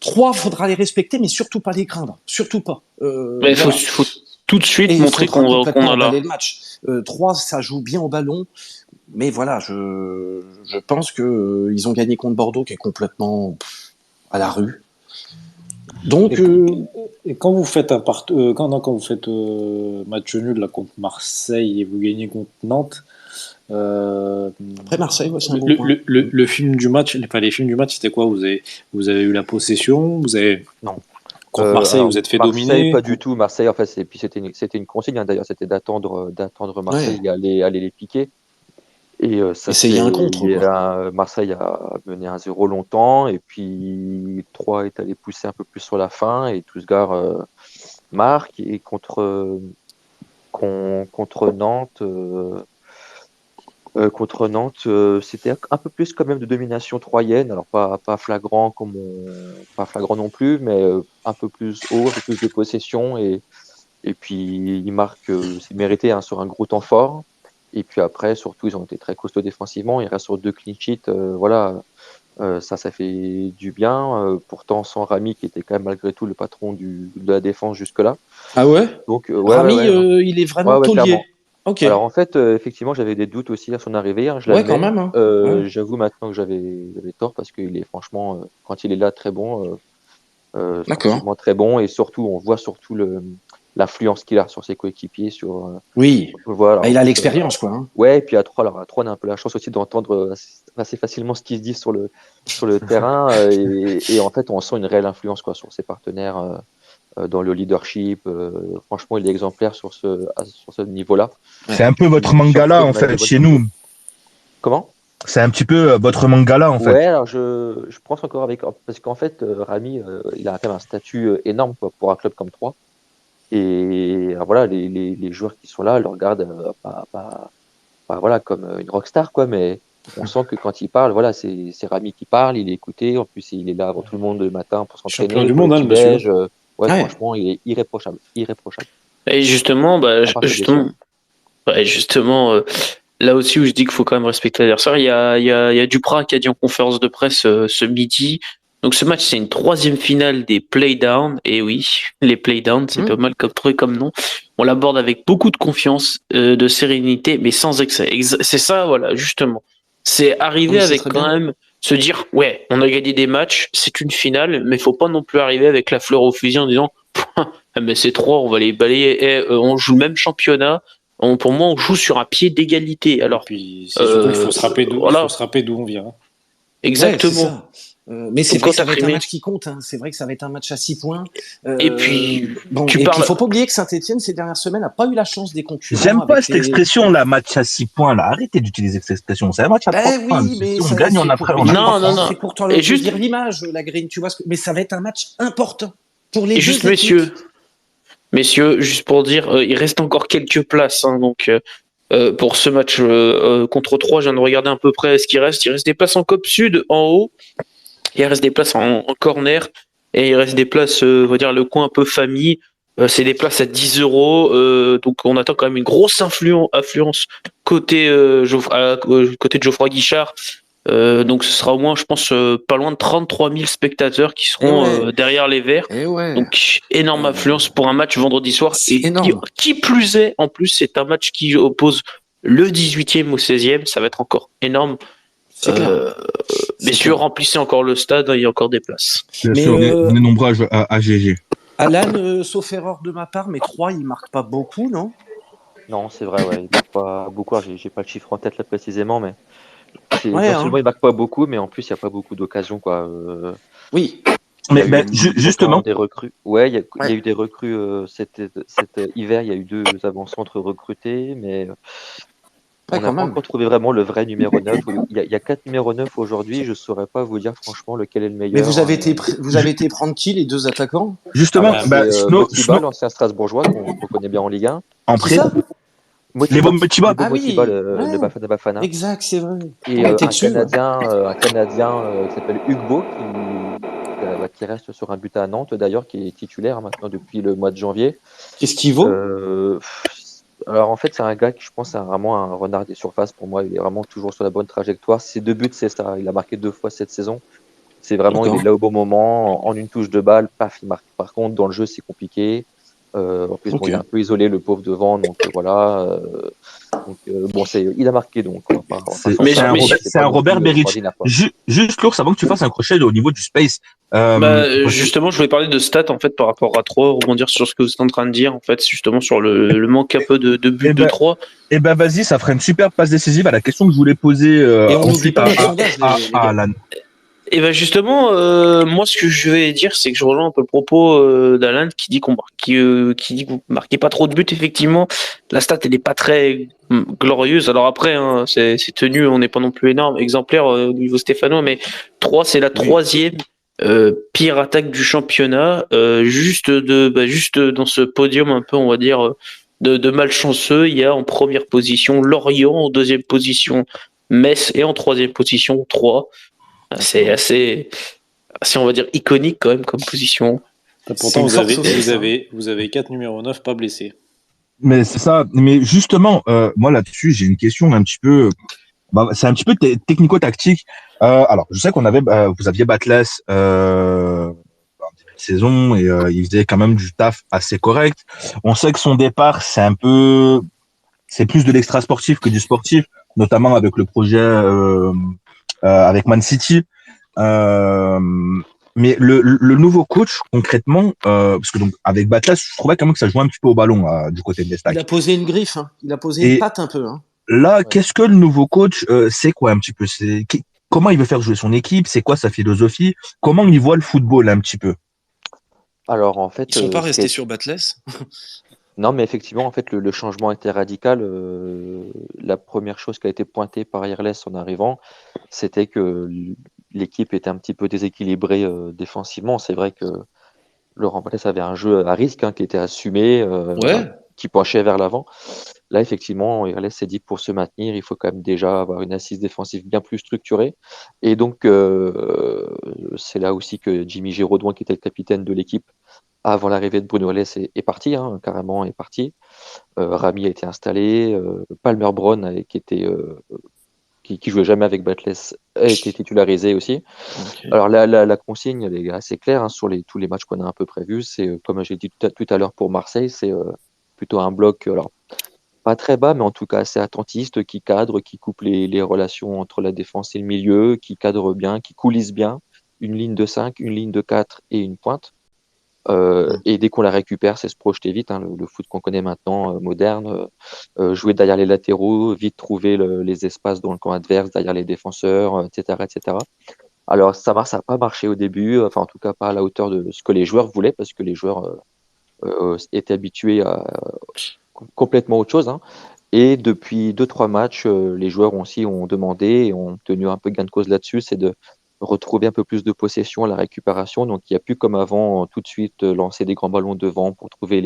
3, faudra les respecter, mais surtout pas les craindre. Surtout pas. mais Voilà. faut tout de suite Et il montrer faudra qu'on complètement a là. emballer le match. 3, ça joue bien au ballon. Mais voilà, je pense que ils ont gagné contre Bordeaux, qui est complètement à la rue. Donc, Et quand vous faites quand vous faites match nul là contre Marseille et vous gagnez contre Nantes, après Marseille, ouais, c'est un bon point. le film du match, les films du match, c'était quoi? Vous avez eu la possession, Non. contre Marseille, Alors, vous êtes fait Marseille, dominer. pas du tout. Marseille, en fait, puis c'était une consigne, hein, d'ailleurs, c'était d'attendre Marseille et aller les piquer. Et ça Essayer un contre, Marseille a mené 1-0 longtemps, et puis 3 est allé pousser un peu plus sur la fin, et Tousgar marque. Et contre Nantes, c'était un peu plus quand même de domination troyenne. Alors pas flagrant pas flagrant non plus, mais un peu plus haut, un peu plus de possession, et puis il marque, c'est mérité, hein, sur un gros temps fort. Et puis après, surtout, ils ont été très costauds défensivement. Ils restent sur 2 clean sheets. Voilà, ça fait du bien. Pourtant, sans Rami, qui était quand même malgré tout le patron de la défense jusque-là. Ah ouais. Donc, Rami, il est vraiment taulier. clairement. Ok. Alors en fait, effectivement, j'avais des doutes aussi à son arrivée, hein, je Ouais, l'admets. quand même, hein. Ouais. J'avoue maintenant que j'avais tort, parce qu'il est franchement, quand il est là, très bon. D'accord. Sportivement très bon, et surtout, on voit surtout l'influence qu'il a sur ses coéquipiers. Oui. Voilà. Il a l'expérience, quoi. Hein. Ouais, et puis à 3, on a un peu la chance aussi d'entendre assez facilement ce qui se dit sur le terrain, et en fait, on sent une réelle influence, quoi, sur ses partenaires, dans le leadership. Franchement, il est exemplaire sur ce niveau-là. C'est un peu votre Mangala, en fait, chez nous. Comment? C'est un petit peu votre Mangala, en fait. Ouais, alors je pense encore parce qu'en fait, Rami, il a quand même un statut énorme, quoi, pour un club comme 3. Et voilà, les joueurs qui sont là le regardent pas voilà, comme une rockstar, quoi, mais on sent que quand il parle, voilà, c'est Rami qui parle, il est écouté. En plus, il est là avant tout le monde le matin pour s'entraîner. Champion du monde, hein, le monsieur. Ouais, franchement, il est irréprochable. Et justement, là aussi où je dis qu'il faut quand même respecter l'adversaire, il y a Duprat qui a dit en conférence de presse ce midi. Donc ce match, c'est une 3e finale des playdowns. Et oui, les playdowns, c'est pas mal comme nom. On l'aborde avec beaucoup de confiance, de sérénité, mais sans excès. C'est ça, voilà, justement. C'est arriver avec quand même se dire, ouais, on a gagné des matchs, c'est une finale, mais faut pas non plus arriver avec la fleur au fusil en disant, mais c'est 3, on va les balayer. On joue le même championnat. Pour moi, on joue sur un pied d'égalité. Alors, puis c'est surtout qu'il faut se rappeler d'où on vient. Hein. Exactement. Ouais, mais c'est vrai que ça va être un match qui compte. Hein. C'est vrai que ça va être un match à 6 points. Et puis, il faut pas oublier que Saint-Etienne, ces dernières semaines, n'a pas eu la chance des concurrents. J'aime pas cette expression, là, match à 6 points. Là. Arrêtez d'utiliser cette expression. C'est un match à 3 points. Oui, mais si on gagne, on a après. Non. C'est pourtant le dire l'image, la green. Tu vois mais ça va être un match important pour les deux juste, équipes. Messieurs, juste pour dire, il reste encore quelques places. Hein, donc, pour ce match contre 3, je viens de regarder à peu près ce qu'il reste. Il reste des places en Coupe Sud, en haut. Il reste des places en corner. Et il reste des places, on va dire, le coin un peu famille. C'est des places à 10 €. Donc, on attend quand même une grosse affluence côté de Geoffroy Guichard. Donc, ce sera au moins, je pense, pas loin de 33 000 spectateurs qui seront derrière les Verts. Donc, énorme affluence pour un match vendredi soir. Et qui plus est, en plus, c'est un match qui oppose le 18e au 16e. Ça va être encore énorme. Messieurs, remplissez encore le stade, il y a encore des places. Bien sûr, on est nombreux à GG. Alan, sauf erreur de ma part, mais 3, il marque pas beaucoup, non? Non, c'est vrai, ouais, il marque pas beaucoup. Alors, j'ai pas le chiffre en tête là précisément, mais Ouais, non hein. seulement il marque pas beaucoup, mais en plus il n'y a pas beaucoup d'occasions, quoi. Oui. Il y a Mais eu ben, notamment justement, des recrues. Ouais, il y a Ouais. eu des recrues cet hiver. Il y a eu 2 avant-centres recrutés, mais on Ouais, n'a quand pas même. encore trouvé vraiment le vrai numéro 9. Il y a 4 numéros 9 aujourd'hui. Je saurais pas vous dire franchement lequel est le Mais meilleur. vous ju- avez été prendre qui, les deux attaquants? justement, Alors Bah, ben, c'est Motiba, Snow, l'ancien Strasbourgeois qu'on connaît bien en Ligue 1. en Qui prêt, ça? Lebo Motiba, Motiba. Lebo Ah Motiba, oui, le ouais. Bafana Bafana. Exact, c'est vrai. Et On était dessus, ouais. Un Canadien qui s'appelle Ugbo, qui reste sur un but à Nantes d'ailleurs, qui est titulaire maintenant depuis le mois de janvier. Qu'est-ce qu'il vaut? Alors en fait, c'est un gars qui, je pense, c'est vraiment un renard des surfaces pour moi. Il est vraiment toujours sur la bonne trajectoire. Ses 2 buts, c'est ça. Il a marqué 2 fois cette saison. C'est vraiment, il est D'accord. là au bon moment, en une touche de balle, paf, il marque. Par contre, dans le jeu, c'est compliqué. En plus, bon, Ok. il est un peu isolé, le pauvre devant, donc voilà. Bon, il a marqué, donc on va pas s'en Mais, C'est plaindre, mais c'est C'est pas un non Robert plus Beric. extraordinaire, quoi. Juste l'ours, avant que tu fasses un crochet au niveau du space. Parce que, justement, je voulais parler de stats en fait par rapport à 3, rebondir sur ce que vous êtes en train de dire en fait, justement sur le manque un peu de buts eh de ben, 3. vas-y, ça ferait une super passe décisive à la question que je voulais poser Et on n'oublie ensuite pas notre sondage, les à gars. Alan. Et ben justement, moi ce que je vais dire, c'est que je rejoins un peu le propos d'Alain qui dit que vous marquez pas trop de buts. Effectivement, la stat elle est pas très glorieuse. Alors après, hein, c'est tenu, on n'est pas non plus énorme, exemplaire au niveau stéphanois, mais 3 c'est la Oui. troisième pire attaque du championnat. Juste dans ce podium un peu, on va dire, de malchanceux, il y a en première position Lorient, en deuxième position Metz et en troisième position 3. C'est assez, on va dire, iconique quand même comme position. Et C'est pourtant, une vous force avez, aussi, vous ça. avez, vous avez 4 numéros 9 pas blessés. Mais c'est ça. Mais justement, moi là-dessus, j'ai une question un petit peu. C'est un petit peu technico-tactique. Alors, je sais vous aviez Batles en début de saison et il faisait quand même du taf assez correct. On sait que son départ, c'est plus de l'extra sportif que du sportif, notamment avec le projet avec Man City. Euh, mais le nouveau coach, concrètement, parce que donc avec Batlas, je trouvais quand même que ça jouait un petit peu au ballon du côté de Il a l'Estac. posé une griffe, hein. Il a posé une Et patte un peu, hein. là, Ouais. qu'est-ce que le nouveau coach c'est quoi un petit peu comment il veut faire jouer son équipe? C'est quoi sa philosophie? Comment il voit le football un petit peu? Alors en fait, Ils sont pas ce qui restés est- sur Batless. non, mais effectivement, en fait, le changement était radical. La première chose qui a été pointée par Irles en arrivant, c'était que l'équipe était un petit peu déséquilibrée défensivement. C'est vrai que Laurent Batles avait un jeu à risque, hein, qui était assumé, Ouais. qui penchait vers l'avant. Là, effectivement, Irles s'est dit que pour se maintenir, il faut quand même déjà avoir une assise défensive bien plus structurée. Et donc, c'est là aussi que Jimmy Giraudouin, qui était le capitaine de l'équipe avant l'arrivée de Bruno Alès, est parti, hein, carrément est parti. Rami a été installé, Palmer Brown, qui jouait jamais avec Batles, a été titularisé aussi. Ok. Alors la consigne, elle est assez claire, hein, sur tous les matchs qu'on a un peu prévus. C'est comme j'ai dit tout à l'heure pour Marseille, c'est plutôt un bloc, alors pas très bas, mais en tout cas assez attentiste, qui cadre, qui coupe les relations entre la défense et le milieu, qui cadre bien, qui coulisse bien. Une ligne de 5, une ligne de 4 et une pointe. Et dès qu'on la récupère, c'est se projeter vite, hein, le foot qu'on connaît maintenant, moderne, jouer derrière les latéraux, vite trouver les espaces dans le camp adverse, derrière les défenseurs, etc., etc. Alors ça n'a pas marché au début, enfin en tout cas pas à la hauteur de ce que les joueurs voulaient, parce que les joueurs étaient habitués à complètement autre chose, hein. Et depuis 2-3 matchs, les joueurs ont demandé et ont tenu un peu gain de cause là-dessus, c'est de retrouver un peu plus de possession à la récupération. Donc il n'y a plus comme avant tout de suite lancer des grands ballons devant pour trouver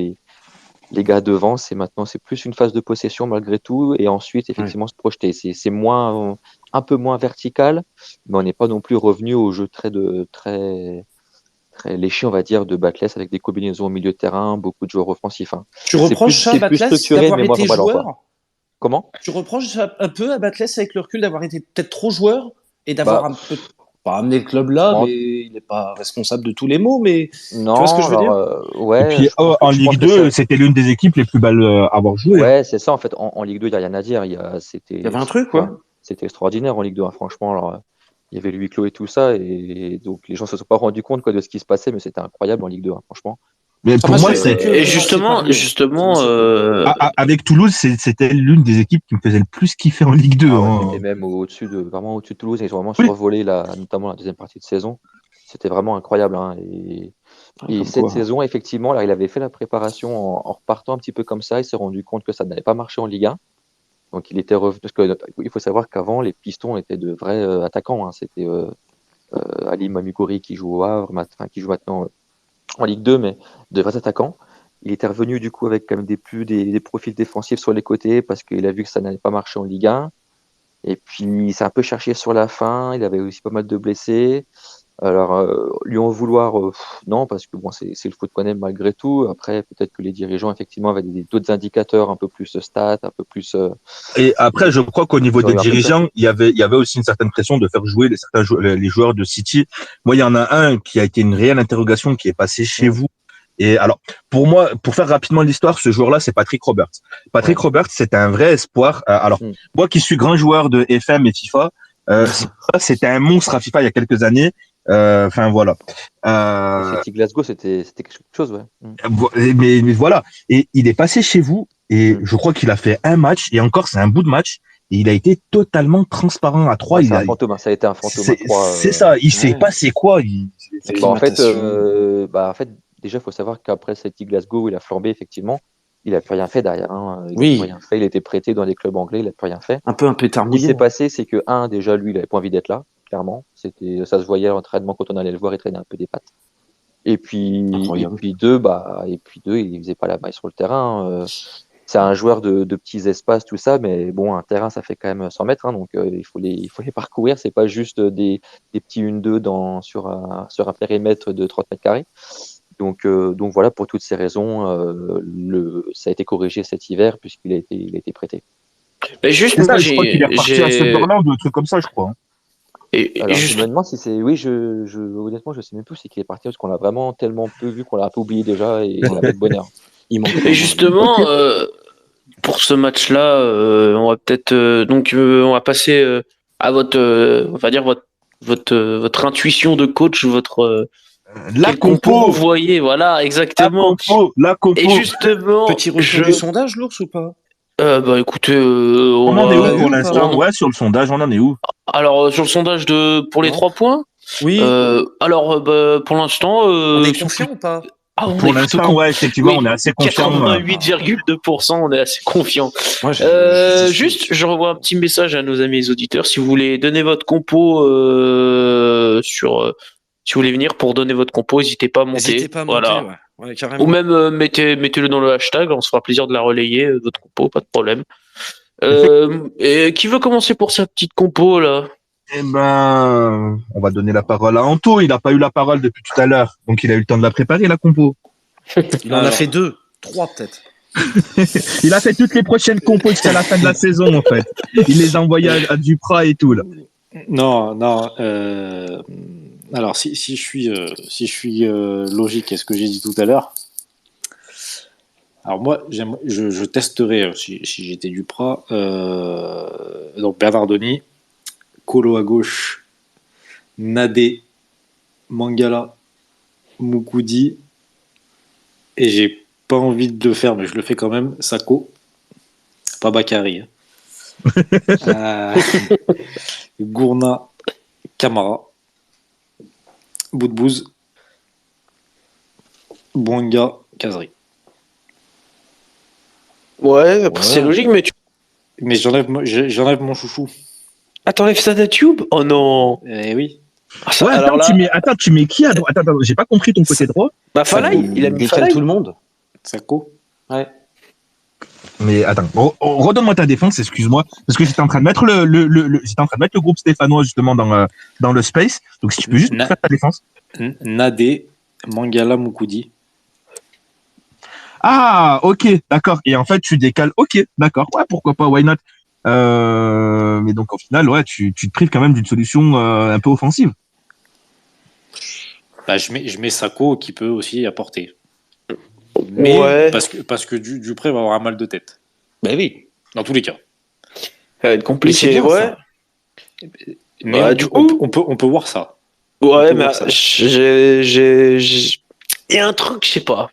les gars devant. C'est plus une phase de possession malgré tout, et ensuite effectivement se projeter. C'est moins un peu moins vertical, mais on n'est pas non plus revenu au jeu très léché, on va dire, de Batles avec des combinaisons au milieu de terrain, beaucoup de joueurs offensifs, hein. Tu reproches ça à C'est plus Batless structuré, d'avoir mais moins été ballon, quoi. joueur? Comment? Tu reproches ça un peu à Batless avec le recul d'avoir été peut-être trop joueur et d'avoir Bah, un peu pas amené le club là, mais en- il n'est pas responsable de tous les maux, mais tu vois ce que non, je veux alors dire? Et ouais, puis en je pense Ligue que 2, c'était l'une des équipes les plus belles à avoir joué, hein. ouais, c'est ça en fait. En Ligue 2, il n'y a rien à dire. Il y avait un truc, Enfin, quoi. c'était extraordinaire en Ligue 2, hein, franchement. Alors, il y avait le huis clos et tout ça, et donc les gens se sont pas rendus compte, quoi, de ce qui se passait, mais c'était incroyable en Ligue 2, hein, franchement. Mais pour moi, c'est Et justement, avec Toulouse, c'était l'une des équipes qui me faisait le plus kiffer en Ligue 2. Ah ouais, hein. et même vraiment au-dessus de Toulouse, ils ont vraiment survolé notamment la deuxième partie de saison. C'était vraiment incroyable. Hein. Et cette saison, effectivement, alors, il avait fait la préparation en repartant un petit peu comme ça. Il s'est rendu compte que ça n'avait pas marché en Ligue 1. Donc il était revenu. Parce qu'il faut savoir qu'avant, les Pistons étaient de vrais attaquants. Hein. C'était Ali Mamikori qui joue au Havre, qui joue maintenant en Ligue 2, mais de vrais attaquants. Il était revenu du coup avec quand même des profils défensifs sur les côtés parce qu'il a vu que ça n'allait pas marcher en Ligue 1. Et puis il s'est un peu cherché sur la fin. Il avait aussi pas mal de blessés. Alors lui en vouloir, non, parce que bon, c'est le foot qu'on aime malgré tout. Après, peut-être que les dirigeants effectivement avaient d'autres indicateurs, un peu plus stats, un peu plus. Et après, je crois qu'au niveau Ils ont des eu un peu dirigeants, il y avait aussi une certaine pression de faire jouer les joueurs de City. Moi, il y en a un qui a été une réelle interrogation qui est passé chez vous. Et alors, pour moi, pour faire rapidement l'histoire, ce joueur-là, c'est Patrick Roberts. Patrick Roberts, c'est un vrai espoir. Alors, moi qui suis grand joueur de FM et FIFA, c'était un monstre à FIFA il y a quelques années. Enfin voilà. City Glasgow, c'était quelque chose, ouais. Mais voilà. Et il est passé chez vous et je crois qu'il a fait un match et encore c'est un bout de match et il a été totalement transparent à 3. Ouais, c'est un fantôme, hein. Ça a été un fantôme à 3. C'est ça. Il s'est passé quoi En fait, déjà, il faut savoir qu'après Celtic Glasgow, il a flambé effectivement. Il n'a plus rien fait derrière. Hein. Il n'a plus rien fait. Il était prêté dans des clubs anglais. Il n'a plus rien fait. Un pétard mouillé. Ce qui s'est passé, c'est que déjà lui, il avait pas envie d'être là. Clairement, ça se voyait à l'entraînement quand on allait le voir, il traînait un peu des pattes. Et puis deux, il faisait pas la maille sur le terrain. C'est un joueur de petits espaces, tout ça, mais bon, un terrain, ça fait quand même 100 mètres, hein, donc il faut les parcourir. C'est pas juste des petits 1-2 sur un périmètre de 30 mètres carrés. Donc voilà, pour toutes ces raisons, ça a été corrigé cet hiver puisqu'il a été prêté. Mais juste, moi, je crois qu'il est reparti à Sunderland ou un truc comme ça, je crois. Alors, je me demande si c'est. Oui, honnêtement, je sais même plus si il est parti parce qu'on l'a vraiment tellement peu vu qu'on l'a un peu oublié déjà et on a pas de bonheur. Et justement, pour ce match-là, on va peut-être on va passer à on va dire votre intuition de coach, la compo. Vous voyez, voilà, exactement. La compo. Et justement, petit retour du sondage, l'ours ou pas? Écoutez, on en est où pour l'instant? Ouais, sur le sondage, on en est où? Alors, sur le sondage pour les 3 points? Oui. Pour l'instant, on est confiant ou pas? Pour l'instant, ouais, effectivement, on est assez confiant. 88,2%, on est assez confiant. Juste, je revois un petit message à nos amis auditeurs. Si vous voulez donner votre compo si vous voulez venir pour donner votre compo, n'hésitez pas à monter. Voilà. Ouais, carrément. Ou même mettez-le dans le hashtag, on se fera plaisir de la relayer, votre compo, pas de problème. Et qui veut commencer pour sa petite compo là? On va donner la parole à Anto. Il n'a pas eu la parole depuis tout à l'heure, donc il a eu le temps de la préparer, la compo. Il en a fait 2, 3 peut-être. Il a fait toutes les prochaines compos jusqu'à la fin de la saison, en fait. Il les a envoyés à Duprat et tout, là. Non. Alors, si je suis logique à ce que j'ai dit tout à l'heure, alors moi, je testerai, si j'étais Duprat, donc Bernardoni, Kolo à gauche, Nadé, Mangala, Moukoudi, et j'ai pas envie de le faire, mais je le fais quand même, Sako, pas Bakary. Gourna, Camara, Boudbouz, Bouanga, Kazri. Ouais, après c'est logique, mais j'enlève mon chouchou. Ah, t'enlèves ça de Tube? Oh non. Eh oui. Tu mets qui à droite? Attends, j'ai pas compris ton côté droit. Bah Falaï, il a mis Falaï. Tout le monde. Sako. Ouais. Mais attends, redonne-moi ta défense, excuse-moi, parce que j'étais en train de mettre le groupe stéphanois justement dans le space. Donc si tu peux juste faire ta défense. Nadé, Mangala, Moukoudi. Ah, ok, d'accord. Et en fait, tu décales. Ok, d'accord. Ouais, pourquoi pas, why not? Mais donc au final, ouais, tu te prives quand même d'une solution un peu offensive. Bah, je mets Sako qui peut aussi apporter. Mais parce que Dupré va avoir un mal de tête. Ben oui. Dans tous les cas. Ça va être compliqué, ouais. Mais on peut voir ça. Ouais, mais Il y a un truc, je sais pas.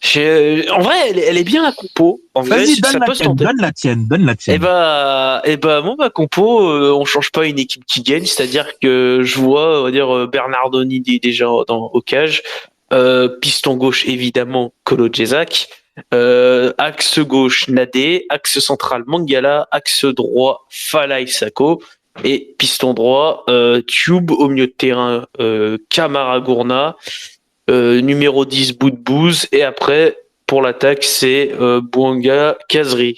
En vrai, elle est bien la compo. En vrai, Vas-y, ça peut se tenter. donne la tienne. Moi, ma compo, on change pas une équipe qui gagne, c'est-à-dire que je vois, on va dire, Bernardoni déjà au cage, piston gauche, évidemment, Kolo Djezak, axe gauche, Nadé, axe central, Mangala, axe droit, Falaï Sako, et piston droit, Tube, au milieu de terrain, Kamara Gourna, numéro 10, Boudbouz, et après, pour l'attaque, c'est Bouanga Kazri.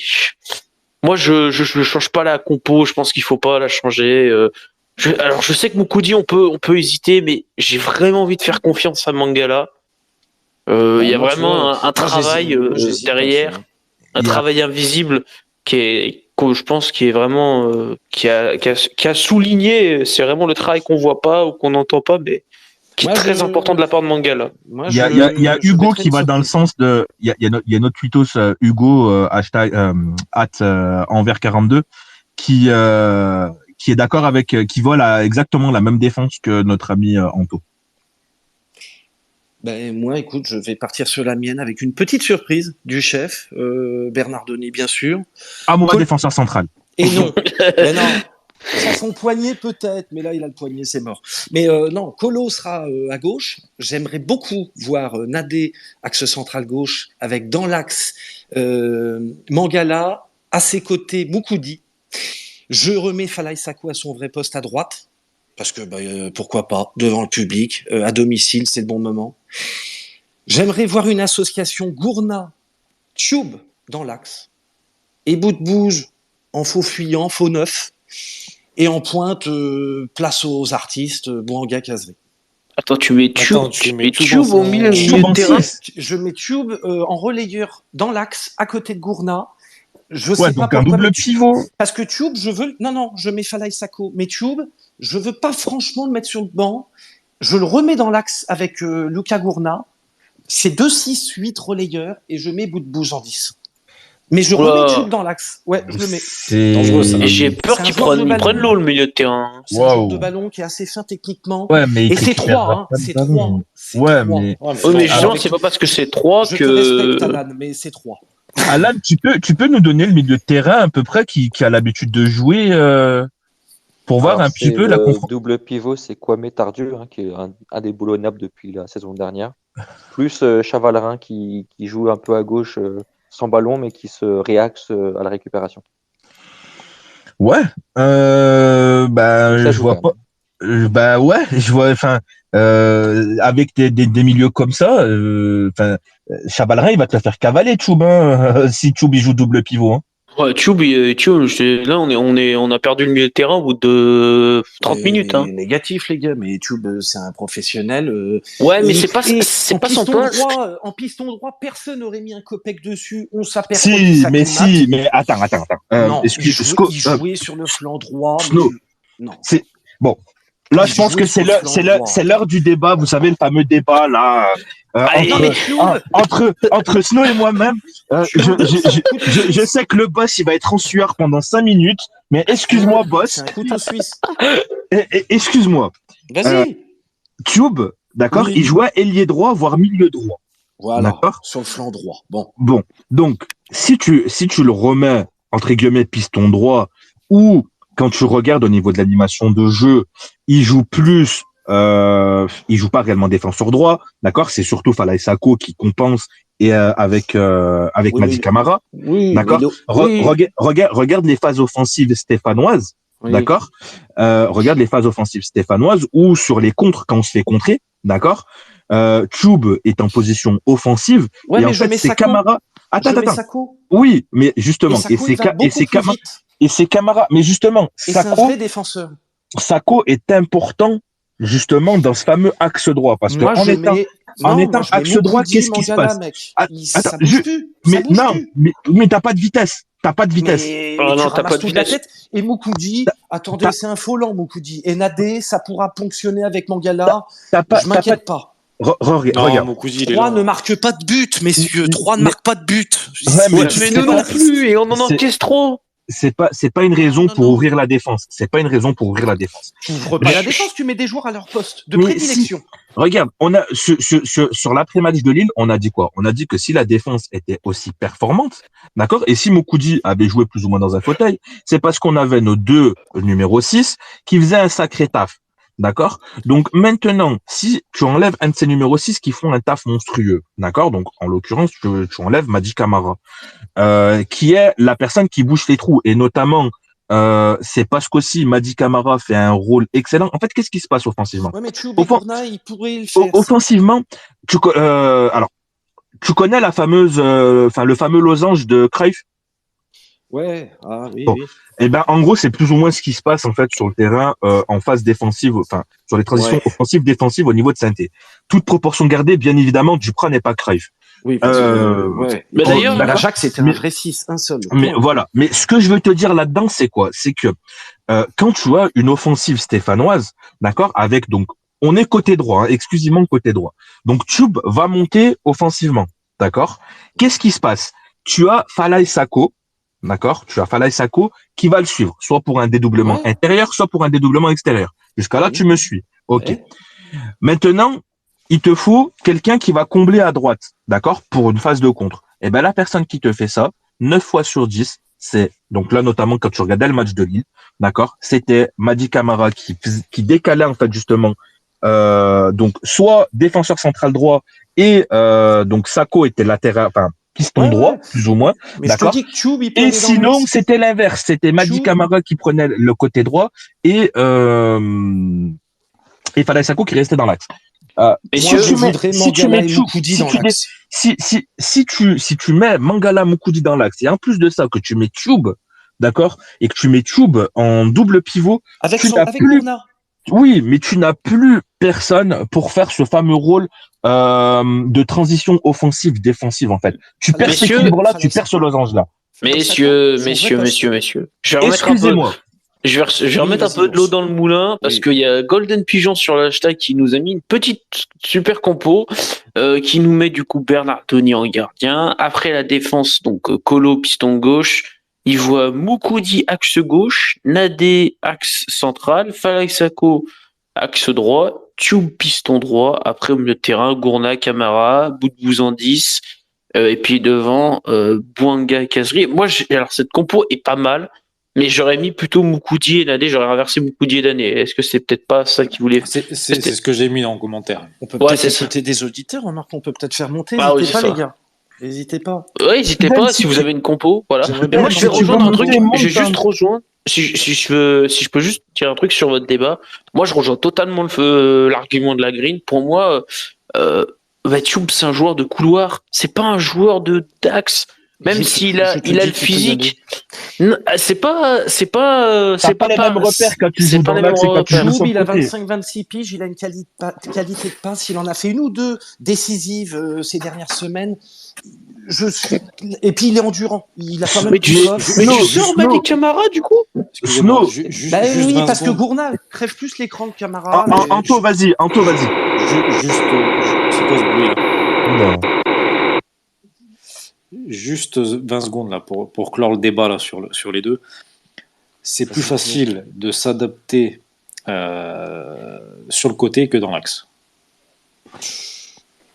Moi, je change pas la compo, je pense qu'il faut pas la changer. Alors, je sais que Moukoudi, on peut hésiter, mais j'ai vraiment envie de faire confiance à Mangala. Il y a vraiment un travail derrière, un travail invisible que je pense qui est vraiment qui a souligné. C'est vraiment le travail qu'on voit pas ou qu'on n'entend pas, mais qui est très important de la part de Mangala. Il y a Hugo qui va dans le sens de. Il y a notre tweetos Hugo @Envers42 qui est d'accord avec qui voit exactement la même défense que notre ami Anto. Ben, moi, écoute, je vais partir sur la mienne avec une petite surprise du chef, Bernardoni, bien sûr. Ah, moi, défenseur central. Et non, mais non. Sans son poignet peut-être, mais là il a le poignet, c'est mort. Mais non, Kolo sera à gauche. J'aimerais beaucoup voir Nadé, axe central gauche, avec dans l'axe Mangala, à ses côtés Moukoudi. Je remets Falaï Sako à son vrai poste à droite, parce que pourquoi pas, devant le public, à domicile, c'est le bon moment. J'aimerais voir une association Gourna, Tube dans l'axe, et Boudbouz en faux fuyant, faux neuf. Et en pointe, place aux artistes, Bouanga Kazri. Attends, tu mets Tube au milieu de terrain. Je mets Tube en relayeur dans l'axe, à côté de Gourna. Je sais pas pourquoi. Un double pivot. Parce que Tube, je mets Falaï Sako. Mais Tube, je veux pas franchement le mettre sur le banc. Je le remets dans l'axe avec Luca Gourna. C'est 2-6-8 relayeurs et je mets Boudbouz en 10. Mais je remets Tube dans l'axe. Ouais, je le mets. C'est dangereux, ça. Et j'ai peur qu'ils prennent l'eau, le milieu de terrain. C'est un genre de ballon qui est assez fin techniquement. Ouais, mais et c'est 3, hein. C'est 3. Ouais, mais justement, c'est pas parce que c'est 3 que. Je te respecte, Alan, mais c'est 3. Alan, tu peux nous donner le milieu de terrain à peu près qui a l'habitude de jouer pour voir un petit peu la confrontation. Double pivot, c'est Kwame Tardieu, qui est un des boulonnables depuis la saison dernière. Plus Chavalerin qui joue un peu à gauche sans ballon, mais qui se réaxe à la récupération. Ouais, je vois pas. Je vois. Enfin, avec des milieux comme ça, Chavalerin, il va te la faire cavaler, Tchoub, si Tchoub il joue double pivot. Ouais, Tchoub, là, on a perdu le milieu de terrain au bout de 30 minutes. Hein. Négatif, les gars, mais Tchoub, c'est un professionnel. Ouais, mais c'est pas son poste. En piston droit, personne n'aurait mis un copec dessus. On s'aperçoit. Mais attends. Non, il jouait sur le flanc droit. Non. C'est bon. Là, je pense que c'est l'heure du débat. Vous savez, le fameux débat là. Entre Snow et moi-même, je sais que le boss il va être en sueur pendant 5 minutes, mais excuse-moi boss. C'est un couteau suisse. Excuse-moi. Vas-y. Tube, d'accord, il jouait ailier droit voire milieu droit. Voilà. D'accord. Sur le flanc droit. Bon. Donc si tu le remets entre guillemets piston droit ou quand tu regardes au niveau de l'animation de jeu, il joue plus. Il joue pas réellement défenseur droit, d'accord. C'est surtout Falaï Sako qui compense et avec Madi Camara, d'accord. Regarde les phases offensives stéphanoises, d'accord. Regarde les phases offensives stéphanoises ou sur les contres quand on se fait contrer, d'accord. Tchoub est en position offensive et en fait c'est Camara. Attends. Oui, mais justement et c'est Camara, mais justement c'est un vrai défenseur. Sako est important. Justement, dans ce fameux axe droit, parce que en étant axe droit, qu'est-ce qui se passe? Mais t'as pas de vitesse. T'as pas de vitesse. Et Moukoudi, attendez, c'est un faux lent, Moukoudi. Et Nadé, ça pourra fonctionner avec Mangala. Je m'inquiète pas. Regarde. 3 ne marque pas de but, messieurs. 3 ne marque pas de but. Mais nous non plus, et on en encaisse trop. c'est pas une raison Non, pour non. ouvrir la défense. C'est pas une raison pour ouvrir la défense. Tu ouvres pas la défense, tu mets des joueurs à leur poste de Mais prédilection. Regarde, on a sur l'après-match de Lille, on a dit quoi? On a dit que si la défense était aussi performante, d'accord, et si Moukoudi avait joué plus ou moins dans un fauteuil, c'est parce qu'on avait nos deux numéros 6 qui faisaient un sacré taf. D'accord? Donc maintenant, si tu enlèves un de ces numéros 6 qui font un taf monstrueux, d'accord? Donc en l'occurrence, tu enlèves Madi Camara, qui est la personne qui bouge les trous, et notamment c'est parce qu'aussi Madi Camara fait un rôle excellent. En fait, qu'est-ce qui se passe offensivement? Ouais, mais Gourna, il pourrait le faire. Offensivement, alors tu connais la fameuse, le fameux losange de Cruyff? Ouais, ah oui, Bon. oui. Eh ben, en gros, c'est plus ou moins ce qui se passe en fait sur le terrain en phase défensive, sur les transitions offensives défensives au niveau de Saint-Étienne. Toute proportion gardée, bien évidemment, Duprat n'est pas Cruyff. Oui, parce que, Mais Oh, d'ailleurs, l'Ajax, c'était un vrai 6, un seul. Mais voilà. Mais ce que je veux te dire là-dedans, c'est quoi? C'est que quand tu as une offensive stéphanoise, d'accord, avec donc on est côté droit, hein, exclusivement côté droit. Donc Tube va monter offensivement, d'accord. Qu'est-ce qui se passe? Tu as Falaï Sako, d'accord. Tu as Falaï Sako qui va le suivre, soit pour un dédoublement intérieur, soit pour un dédoublement extérieur. Jusqu'à là, tu me suis. Ok. Ouais. Maintenant, il te faut quelqu'un qui va combler à droite, d'accord, pour une phase de contre. Et ben la personne qui te fait ça, 9 fois sur 10, c'est donc là notamment quand tu regardais le match de Lille, d'accord, c'était Madi Camara qui décalait en fait justement donc soit défenseur central droit et donc Sako était latéral, piston droit plus ou moins, Mais je te d'accord. dis que Tube, il peut Et aller dans sinon le- c'était l'inverse, c'était Madi Tube. Camara qui prenait le côté droit et Falaï Sako qui restait dans l'axe. Messieurs, Moi, je voudrais Mangala et Moukoudi dans l'axe. si tu mets Mangala Moukoudi dans l'axe, et en plus de ça, que tu mets Tube, d'accord, et que tu mets Tube en double pivot, Avec tu n'as plus, Gourna. oui, mais tu n'as plus personne pour faire ce fameux rôle de transition offensive-défensive, en fait. Tu perds cet Messieurs, équilibre-là, tu perds ce losange-là. Messieurs. Je vais remettre un peu, Excusez-moi. je vais remettre un peu de l'eau dans le moulin parce qu'il y a Golden Pigeon sur le hashtag qui nous a mis une petite super compo qui nous met du coup Bernardoni en gardien. Après la défense, donc Colo piston gauche, il voit Moukoudi axe gauche, Nadé axe central, Falaï Sako axe droit, Tube piston droit. Après au milieu de terrain, Gourna, Camara, Boudbouz en 10. Et puis devant, Bouanga et Kazri. Moi, alors cette compo est pas mal, mais j'aurais mis plutôt Moukoudi et Nadé. J'aurais inversé Moukoudi et Nadé. Est-ce que c'est peut-être pas ça qu'il voulait faire? C'est ce que j'ai mis dans le commentaire. On peut Ouais, peut-être c'est ça. écouter des auditeurs, remarque, on peut peut-être faire monter. Ah oui, N'hésitez c'est pas, ça. les gars. N'hésitez pas. Ouais, n'hésitez Même pas si si vous tu- avez une compo. Voilà. J'aimerais Et bien moi, je vais si tu rejoindre veux un truc. monter, monte, J'ai juste hein. rejoint. Si je peux juste dire un truc sur votre débat. Moi, je rejoins totalement l'argument de la green. Pour moi, Tube, c'est un joueur de couloir. C'est pas un joueur d'axe. Même s'il a le physique. Non, c'est pas les mêmes repères quand tu c'est joues pas dans les mêmes l'axe et quand tu repères. joues Tube, sur il le a côté. 25-26 piges, il a une qualité de passe, il en a fait une ou deux décisives ces dernières semaines. Et puis il est endurant, il a quand même Mais tu du coffre. sors Madi Camara du coup? Excusez-moi, Snow. juste Bah oui, 20 parce que secondes. Gourna crève plus l'écran que Camara. Anto, vas-y. C'est quoi ce bruit là? Oula. Juste 20 secondes là pour clore le débat là sur les deux. C'est plus facile de s'adapter sur le côté que dans l'axe.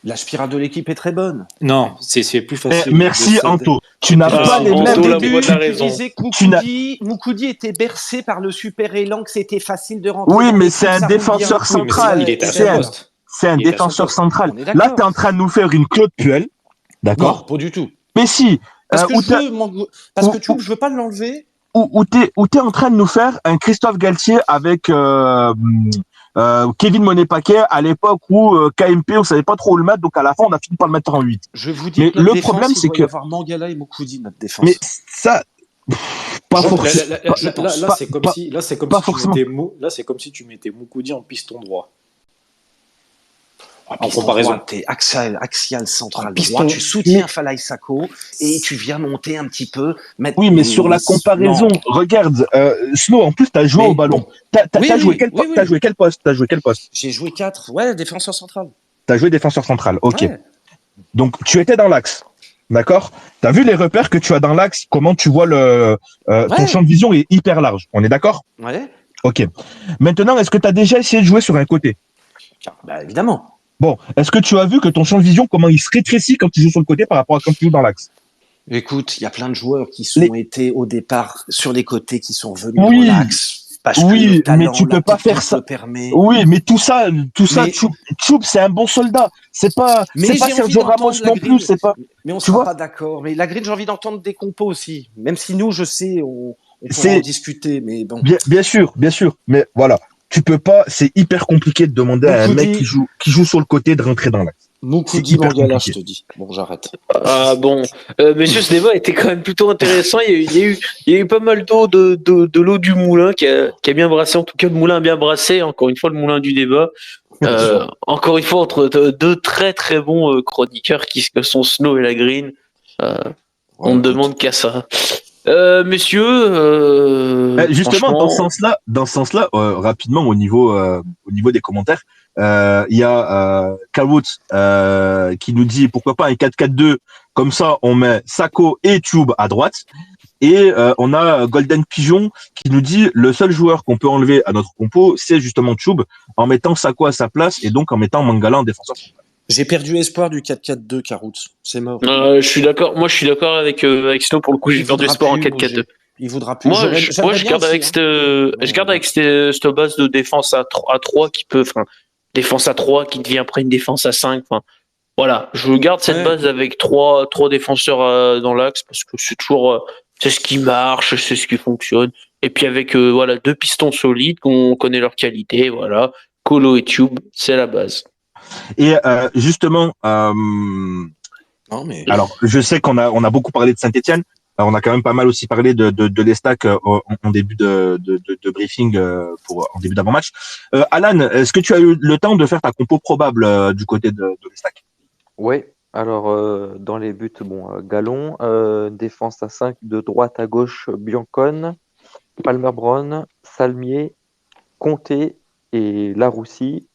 La spirale de l'équipe est très bonne. Non, c'est plus facile. Merci de s'adapter. Anto. Tu n'as Ah, pas les Anto, mêmes la débuts. voix de la Tu raison. disais que Tu n'as- Moukoudi était bercé par le super élan, que c'était facile de rentrer. Oui, dans mais l'équipe, c'est un ça roule défenseur bien. central. Il est à C'est son un- poste. C'est un Il est à son défenseur poste. central. On est d'accord. Là, tu es en train de nous faire une Claude Puel. Non, D'accord? pas du tout. Mais si. Parce que Où je veux pas l'enlever. t'es en train de nous faire un Christophe Galtier avec Kevin Monet-Paquet à l'époque où KMP, on savait pas trop où le mettre, donc à la fin, on a fini par le mettre en 8. Je vous dis Mais que notre le défense, problème, il c'est doit que- y avoir Mangala et Moukoudi, notre défense. Mais ça, pas Je- forcément. Là, c'est comme pas- si, là, c'est comme pas si tu forcément. mettais là, c'est comme si tu mettais Moukoudi en piston droit. En Piston comparaison. droit, t'es axial central Piston- droit, tu soutiens Falaï Sako et tu viens monter un petit peu. Oui, mais sur la comparaison, Non. regarde, Snow, en plus, t'as joué Mais au ballon. bon. T'as Oui, joué oui, quel oui, oui. T'as joué quel poste? T'as joué quel poste? J'ai joué 4, ouais, défenseur central. T'as joué défenseur central. Ok. Ouais. Donc, tu étais dans l'axe. D'accord? T'as vu les repères que tu as dans l'axe? Comment tu vois ton Ouais. champ de vision est hyper large. On est d'accord? Ouais. Ok. Maintenant, est-ce que tu as déjà essayé de jouer sur un côté? Bah, évidemment. Bon, est-ce que tu as vu que ton champ de vision, comment il se rétrécit quand tu joues sur le côté par rapport à quand tu joues dans l'axe? Écoute, il y a plein de joueurs qui sont été au départ sur les côtés, qui sont venus Oui. dans l'axe. Parce que Oui, le mais talent, tu la peux pas faire technique ça. le permet. Oui, mais tout ça, Mais- Choup, c'est un bon soldat. C'est pas Mais j'ai envie Sergio Ramos d'entendre la non plus, green. c'est pas. Mais on Tu sera vois pas d'accord. Mais la green, j'ai envie d'entendre des compos aussi. Même si nous, je sais, on pourra C'est- en discuter. Mais bon. Bien sûr, mais voilà, tu peux pas. C'est hyper compliqué de demander à un mec qui joue sur le côté de rentrer dans l'axe. Moukoudi hyper Mangala, je compliqué. te dis. Bon, j'arrête. Ah bon, messieurs, ce débat était quand même plutôt intéressant. Il y a eu pas mal d'eau de l'eau du moulin qui a bien brassé. En tout cas, le moulin a bien brassé. Encore une fois, le moulin du débat. Encore une fois, entre deux très très bons chroniqueurs qui sont Snow et la Green. On ne demande qu'à ça. Messieurs, Justement, franchement, dans ce sens-là, rapidement au niveau des commentaires, il y a Kawut qui nous dit pourquoi pas un 4-4-2, comme ça on met Sako et Tube à droite. Et on a Golden Pigeon qui nous dit le seul joueur qu'on peut enlever à notre compo, c'est justement Tube, en mettant Sako à sa place et donc en mettant Mangala en défenseur. J'ai perdu espoir du 4-4-2, Caroute. C'est mort. je suis d'accord. Moi, je suis d'accord avec Snow pour le coup. J'ai perdu espoir en 4-4-2. Il voudra plus. Moi, je garde avec cette base de défense à 3 qui peut, enfin, défense à 3 qui devient après une défense à 5. Enfin, voilà, je garde cette base avec trois défenseurs dans l'axe parce que c'est toujours, c'est ce qui marche, c'est ce qui fonctionne. Et puis avec, voilà, 2 pistons solides qu'on connaît leur qualité, voilà. Colo et Tube, c'est la base. Et justement, Non, mais... alors je sais qu'on a beaucoup parlé de Saint-Etienne. On a quand même pas mal aussi parlé de l'Estac en début de briefing en début d'avant-match. Alan, est-ce que tu as eu le temps de faire ta compo probable du côté de l'Estac? Oui, alors dans les buts, Gallon, défense à 5, de droite à gauche, Biancone, Palmer Brown, Salmier, Comté et Laroussi.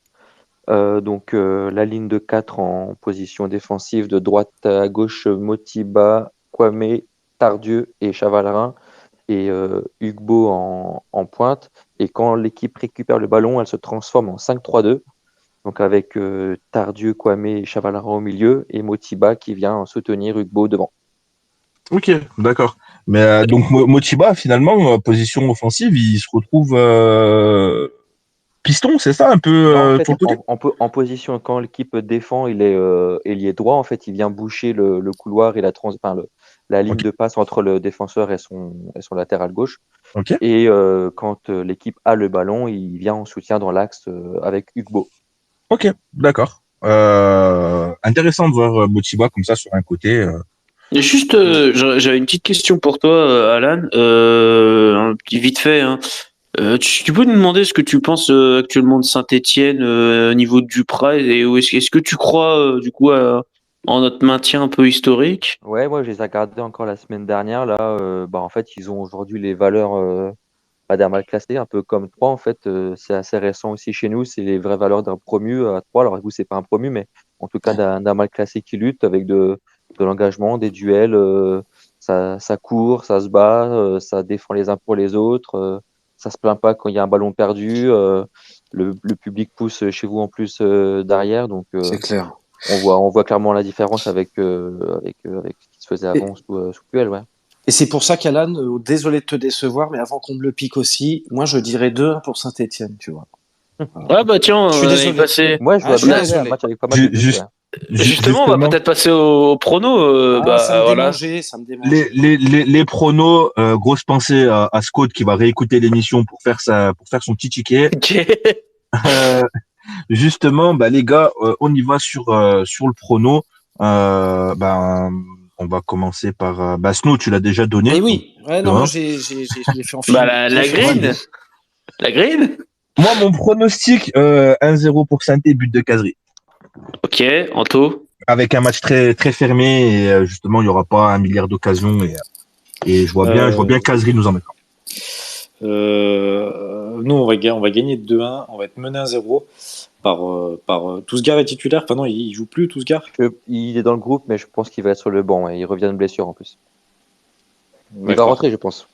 La ligne de 4 en position défensive, de droite à gauche, Motiba, Kwame, Tardieu et Chavalerin, et Ugbo en pointe. Et quand l'équipe récupère le ballon, elle se transforme en 5-3-2. Donc avec Tardieu, Kwame et Chavalerin au milieu, et Motiba qui vient soutenir Ugbo devant. Ok, d'accord. Mais donc Motiba, finalement, position offensive, il se retrouve piston, c'est ça, un peu En fait, sur le côté? en position, quand l'équipe défend, il est ailier droit. En fait, il vient boucher le couloir et la ligne de passe entre le défenseur et son latéral gauche. Ok. Et quand l'équipe a le ballon, il vient en soutien dans l'axe avec Ugbo. Ok, d'accord. Intéressant de voir Motiba comme ça sur un côté. Juste, j'avais une petite question pour toi, Alan. Un petit vite fait, hein. Tu peux nous demander ce que tu penses actuellement de Saint-Étienne au niveau de Dupraz et est-ce que tu crois du coup en notre maintien un peu historique? Ouais, moi je les ai regardés encore la semaine dernière. Là, en fait, ils ont aujourd'hui les valeurs pas d'un mal classé, un peu comme 3 en fait. C'est assez récent aussi chez nous. C'est les vraies valeurs d'un promu à 3. Alors vous, c'est pas un promu, mais en tout cas d'un mal classé qui lutte avec de l'engagement, des duels. Ça court, ça se bat, ça défend les uns pour les autres. Ça se plaint pas quand il y a un ballon perdu. Le public pousse chez vous en plus derrière. Donc c'est clair. on voit clairement la différence avec ce qui se faisait avant sous Puel, ouais. Et c'est pour ça qu'Alan, désolé de te décevoir, mais avant qu'on me le pique aussi, moi je dirais 2-1 pour Saint-Etienne, tu vois. Ah bah tiens, Je suis désolé. passé. Moi, je vois je suis bien désolé. un match avec pas mal de buts, ouais. Justement, on va peut-être passer au prono. ça me voilà. démangeait, ça me démangeait. Les pronos, grosse pensée à Scott qui va réécouter l'émission pour faire son petit ticket. Justement, les gars, on y va sur le prono. On va commencer par Snow, tu l'as déjà donné. Eh oui, ouais, non, moi je l'ai fait en film. La green. La green. Moi, mon pronostic 1-0 pour Saint-Étienne, but de Casery. Ok, Anto. Avec un match très très fermé et justement, il y aura pas un milliard d'occasions et je vois bien Casery nous en mettre. Nous, on va gagner 2-1, on va être mené 1-0. Tousgar est titulaire. Enfin non, il joue plus Tousgar. Il est dans le groupe, mais je pense qu'il va être sur le banc. Il revient de blessure en plus. Il va D'accord. rentrer, je pense.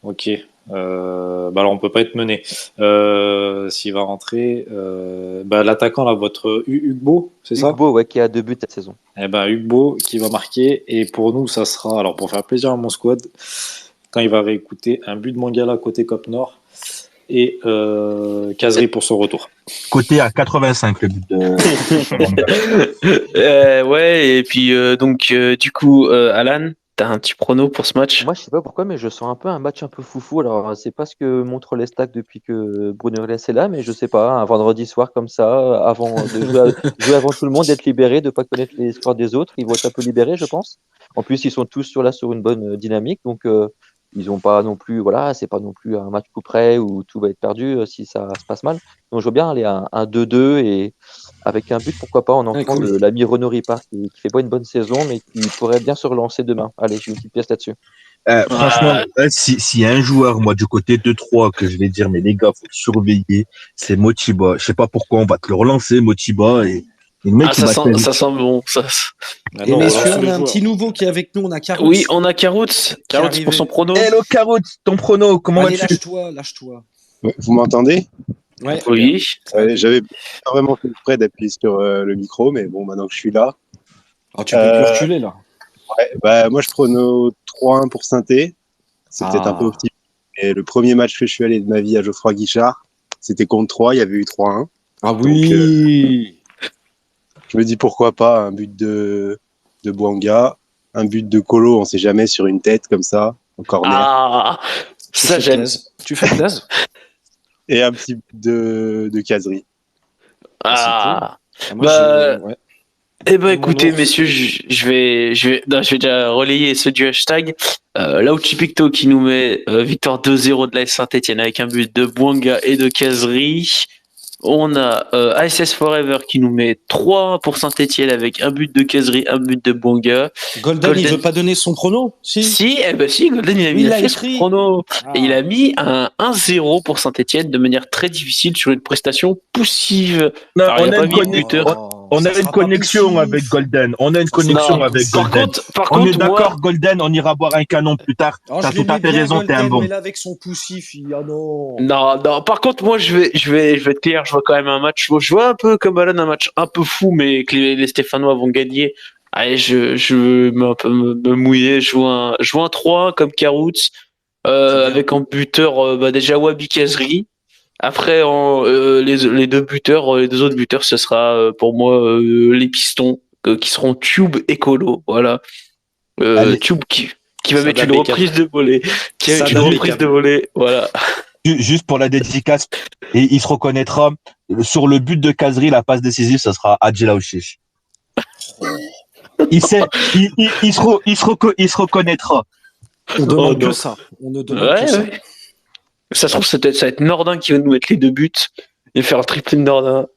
Ok. Alors on peut pas être mené. S'il va rentrer, l'attaquant là, votre Hugo, c'est ça? Hugo, ouais, qui a 2 buts cette saison. Eh ben Hugo qui va marquer. Et pour nous, ça sera, alors pour faire plaisir à mon squad, quand il va réécouter un but de Mangala côté Cap Nord et Kazri pour son retour. Côté à 85, le but de. Ouais, et puis du coup, Alan, t'as un petit prono pour ce match? Moi, je sais pas pourquoi, mais je sens un peu un match un peu foufou. Alors, c'est pas ce que montrent les stacks depuis que Bruno Relles est là, mais je sais pas, un vendredi soir comme ça, avant de jouer avant tout le monde, d'être libéré, de pas connaître les scores des autres, ils vont être un peu libérés, je pense. En plus, ils sont tous sur une bonne dynamique, donc ils ont pas non plus, voilà, c'est pas non plus un match coup près où tout va être perdu si ça se passe mal. Donc, je veux bien aller à un 2-2 et avec un but, pourquoi pas, en entrant cool. l'ami Renaud Ripard qui fait pas une bonne saison, mais qui pourrait bien se relancer demain. Allez, j'ai une petite pièce là-dessus. Franchement, s'il y a un joueur, moi, du côté 2-3, que je vais dire, mais les gars, faut le surveiller, c'est Motiba. Je sais pas pourquoi, on va te le relancer, Motiba, et le mec, ça sent bon. Ça. Et messieurs, on a un petit nouveau qui est avec nous, on a Caroux. Oui, on a Caroutz. Caroutz pour son prono. Hello, Caroutz, ton prono, comment Allez, vas-tu? lâche-toi. Vous m'entendez? Ouais. Oui. J'avais pas vraiment fait exprès d'appuyer sur le micro, mais bon, maintenant que je suis là. Oh, tu peux plus reculer là. Ouais, moi je prono 3-1 pour Saint-Étienne. C'est peut-être un peu optimiste. Et le premier match que je suis allé de ma vie à Geoffroy Guichard, c'était contre 3, il y avait eu 3-1. Ah oui. Donc, je me dis pourquoi pas un but de Bouanga, un but de Colo, on sait jamais, sur une tête comme ça, au corner. Ah, ça j'aime. Tu fais classe. Et un petit but de Kazri. Ah. Moi, ouais. Eh ben écoutez messieurs, je vais déjà relayer ceux du hashtag. Lauchi Picto qui nous met victoire 2-0 de l'AS Saint-Etienne avec un but de Bouanga et de Kazri. On a ASS Forever qui nous met 3 pour Saint-Etienne avec un but de Kazri, un but de Bouanga. Golden, il veut pas donner son prono? Si, Golden, il a fait son écrit. prono. Et il a mis un 1-0 pour Saint-Etienne de manière très difficile sur une prestation poussive. Non, Alors, il a pas mis de buteur. On a une connexion avec Golden. On a une connexion avec Golden. Par on contre, est d'accord, Golden, on ira boire un canon plus tard. T'as tout à fait raison, t'es un bon. Mais là, avec son poussif, non. Non, par contre, moi, je vais être clair, je vois quand même un match, je vois un peu comme Alan, un match un peu fou, mais que les Stéphanois vont gagner. Allez, je veux me mouiller, je vois un 3-1 comme Caroutz, avec en buteur, déjà Wabi Kazri. Après, les deux buteurs, les deux autres buteurs, ce sera pour moi les Pistons, qui seront Tube et Colo. Voilà. Tube qui va mettre une reprise de volée. Voilà. Juste pour la dédicace, et il se reconnaîtra sur le but de Kazri, la passe décisive, ça sera Adjela Ouchiche. Il se reconnaîtra. On demande que ça. On ne demande que ça. Ouais. Ça se trouve, ça va être Nordin qui va nous mettre les 2 buts et faire un triplé de Nordin.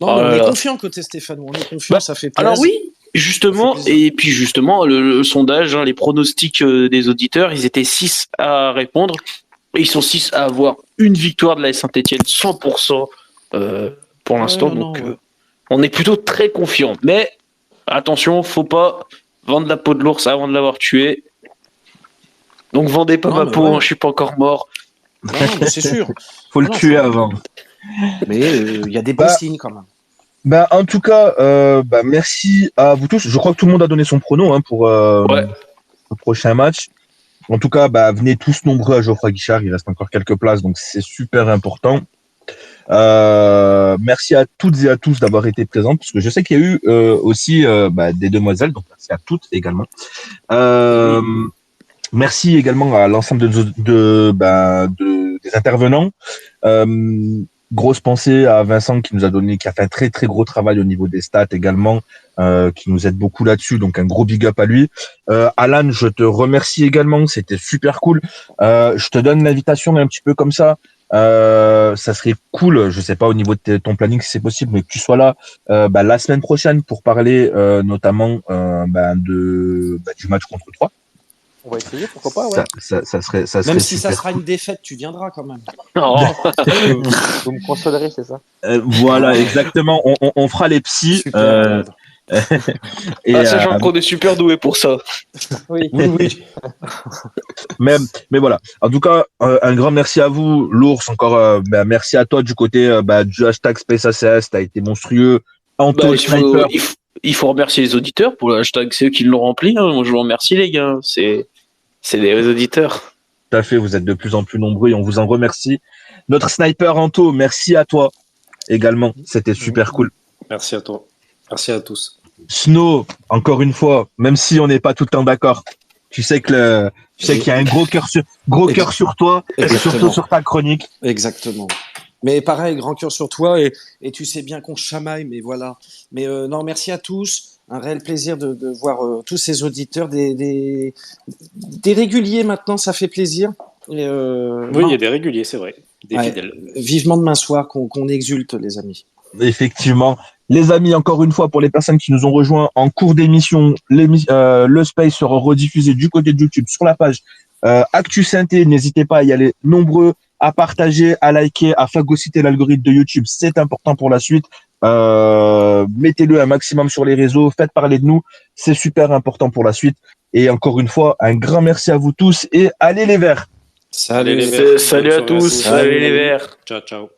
Non, on est confiant côté Stéphane. On est confiant, ça fait plaisir. Alors oui, justement, et puis justement, le sondage, les pronostics des auditeurs, ils étaient 6 à répondre. Et ils sont 6 à avoir une victoire de la Saint-Etienne 100% pour l'instant. On est plutôt très confiant. Mais attention, faut pas vendre la peau de l'ours avant de l'avoir tué. Donc vendez pas ma peau, je suis pas encore mort. Non, mais c'est sûr. Faut le tuer avant. Mais il y a des bons signes quand même. En tout cas, merci à vous tous. Je crois que tout le monde a donné son prono pour le prochain match. En tout cas, venez tous nombreux à Geoffroy Guichard. Il reste encore quelques places, donc c'est super important. Merci à toutes et à tous d'avoir été présents, parce que je sais qu'il y a eu aussi des demoiselles, donc merci à toutes également. Merci également à l'ensemble des intervenants. Grosse pensée à Vincent qui a fait un très très gros travail au niveau des stats également, qui nous aide beaucoup là-dessus, donc un gros big up à lui. Alan, je te remercie également, c'était super cool. Je te donne l'invitation un petit peu comme ça. Ça serait cool, je sais pas au niveau de ton planning si c'est possible, mais que tu sois là la semaine prochaine pour parler notamment du match contre 3. On va essayer, pourquoi pas, ouais. Ça serait Même si super. ça sera une défaite, tu viendras quand même. Oh. Vous me consolerez, c'est ça? Voilà, exactement. On fera les psys. Super. Et, Sachant qu'on est super doué pour ça. Oui. Oui. mais voilà. En tout cas, un grand merci à vous, l'ours. Encore, merci à toi du côté du hashtag SpaceACS. T'as été monstrueux. Anto, Sniper. Il faut remercier les auditeurs pour le hashtag, c'est eux qui l'ont rempli. Hein. Moi, je vous remercie, les gars. C'est les auditeurs. Tout à fait. Vous êtes de plus en plus nombreux et on vous en remercie. Notre Sniper Anto, merci à toi également. C'était super cool. Merci à toi. Merci à tous. Snow, encore une fois, même si on n'est pas tout le temps d'accord, tu sais qu'il y a un gros cœur sur toi et surtout sur ta chronique. Exactement. Mais pareil, grand cœur sur toi et tu sais bien qu'on chamaille, mais voilà. Mais non, merci à tous. Un réel plaisir de voir tous ces auditeurs, des réguliers maintenant, ça fait plaisir. Et, Oui, il y a des réguliers, c'est vrai. Des fidèles. Vivement demain soir qu'on exulte, les amis. Effectivement. Les amis, encore une fois, pour les personnes qui nous ont rejoints en cours d'émission, le Space sera rediffusé du côté de YouTube sur la page Actu Synthé. N'hésitez pas à y aller nombreux, à partager, à liker, à phagocyter l'algorithme de YouTube. C'est important pour la suite. Mettez-le un maximum sur les réseaux. Faites parler de nous. C'est super important pour la suite. Et encore une fois, un grand merci à vous tous et allez les Verts. Salut Salut à tous. Salut les verts. Ciao, ciao.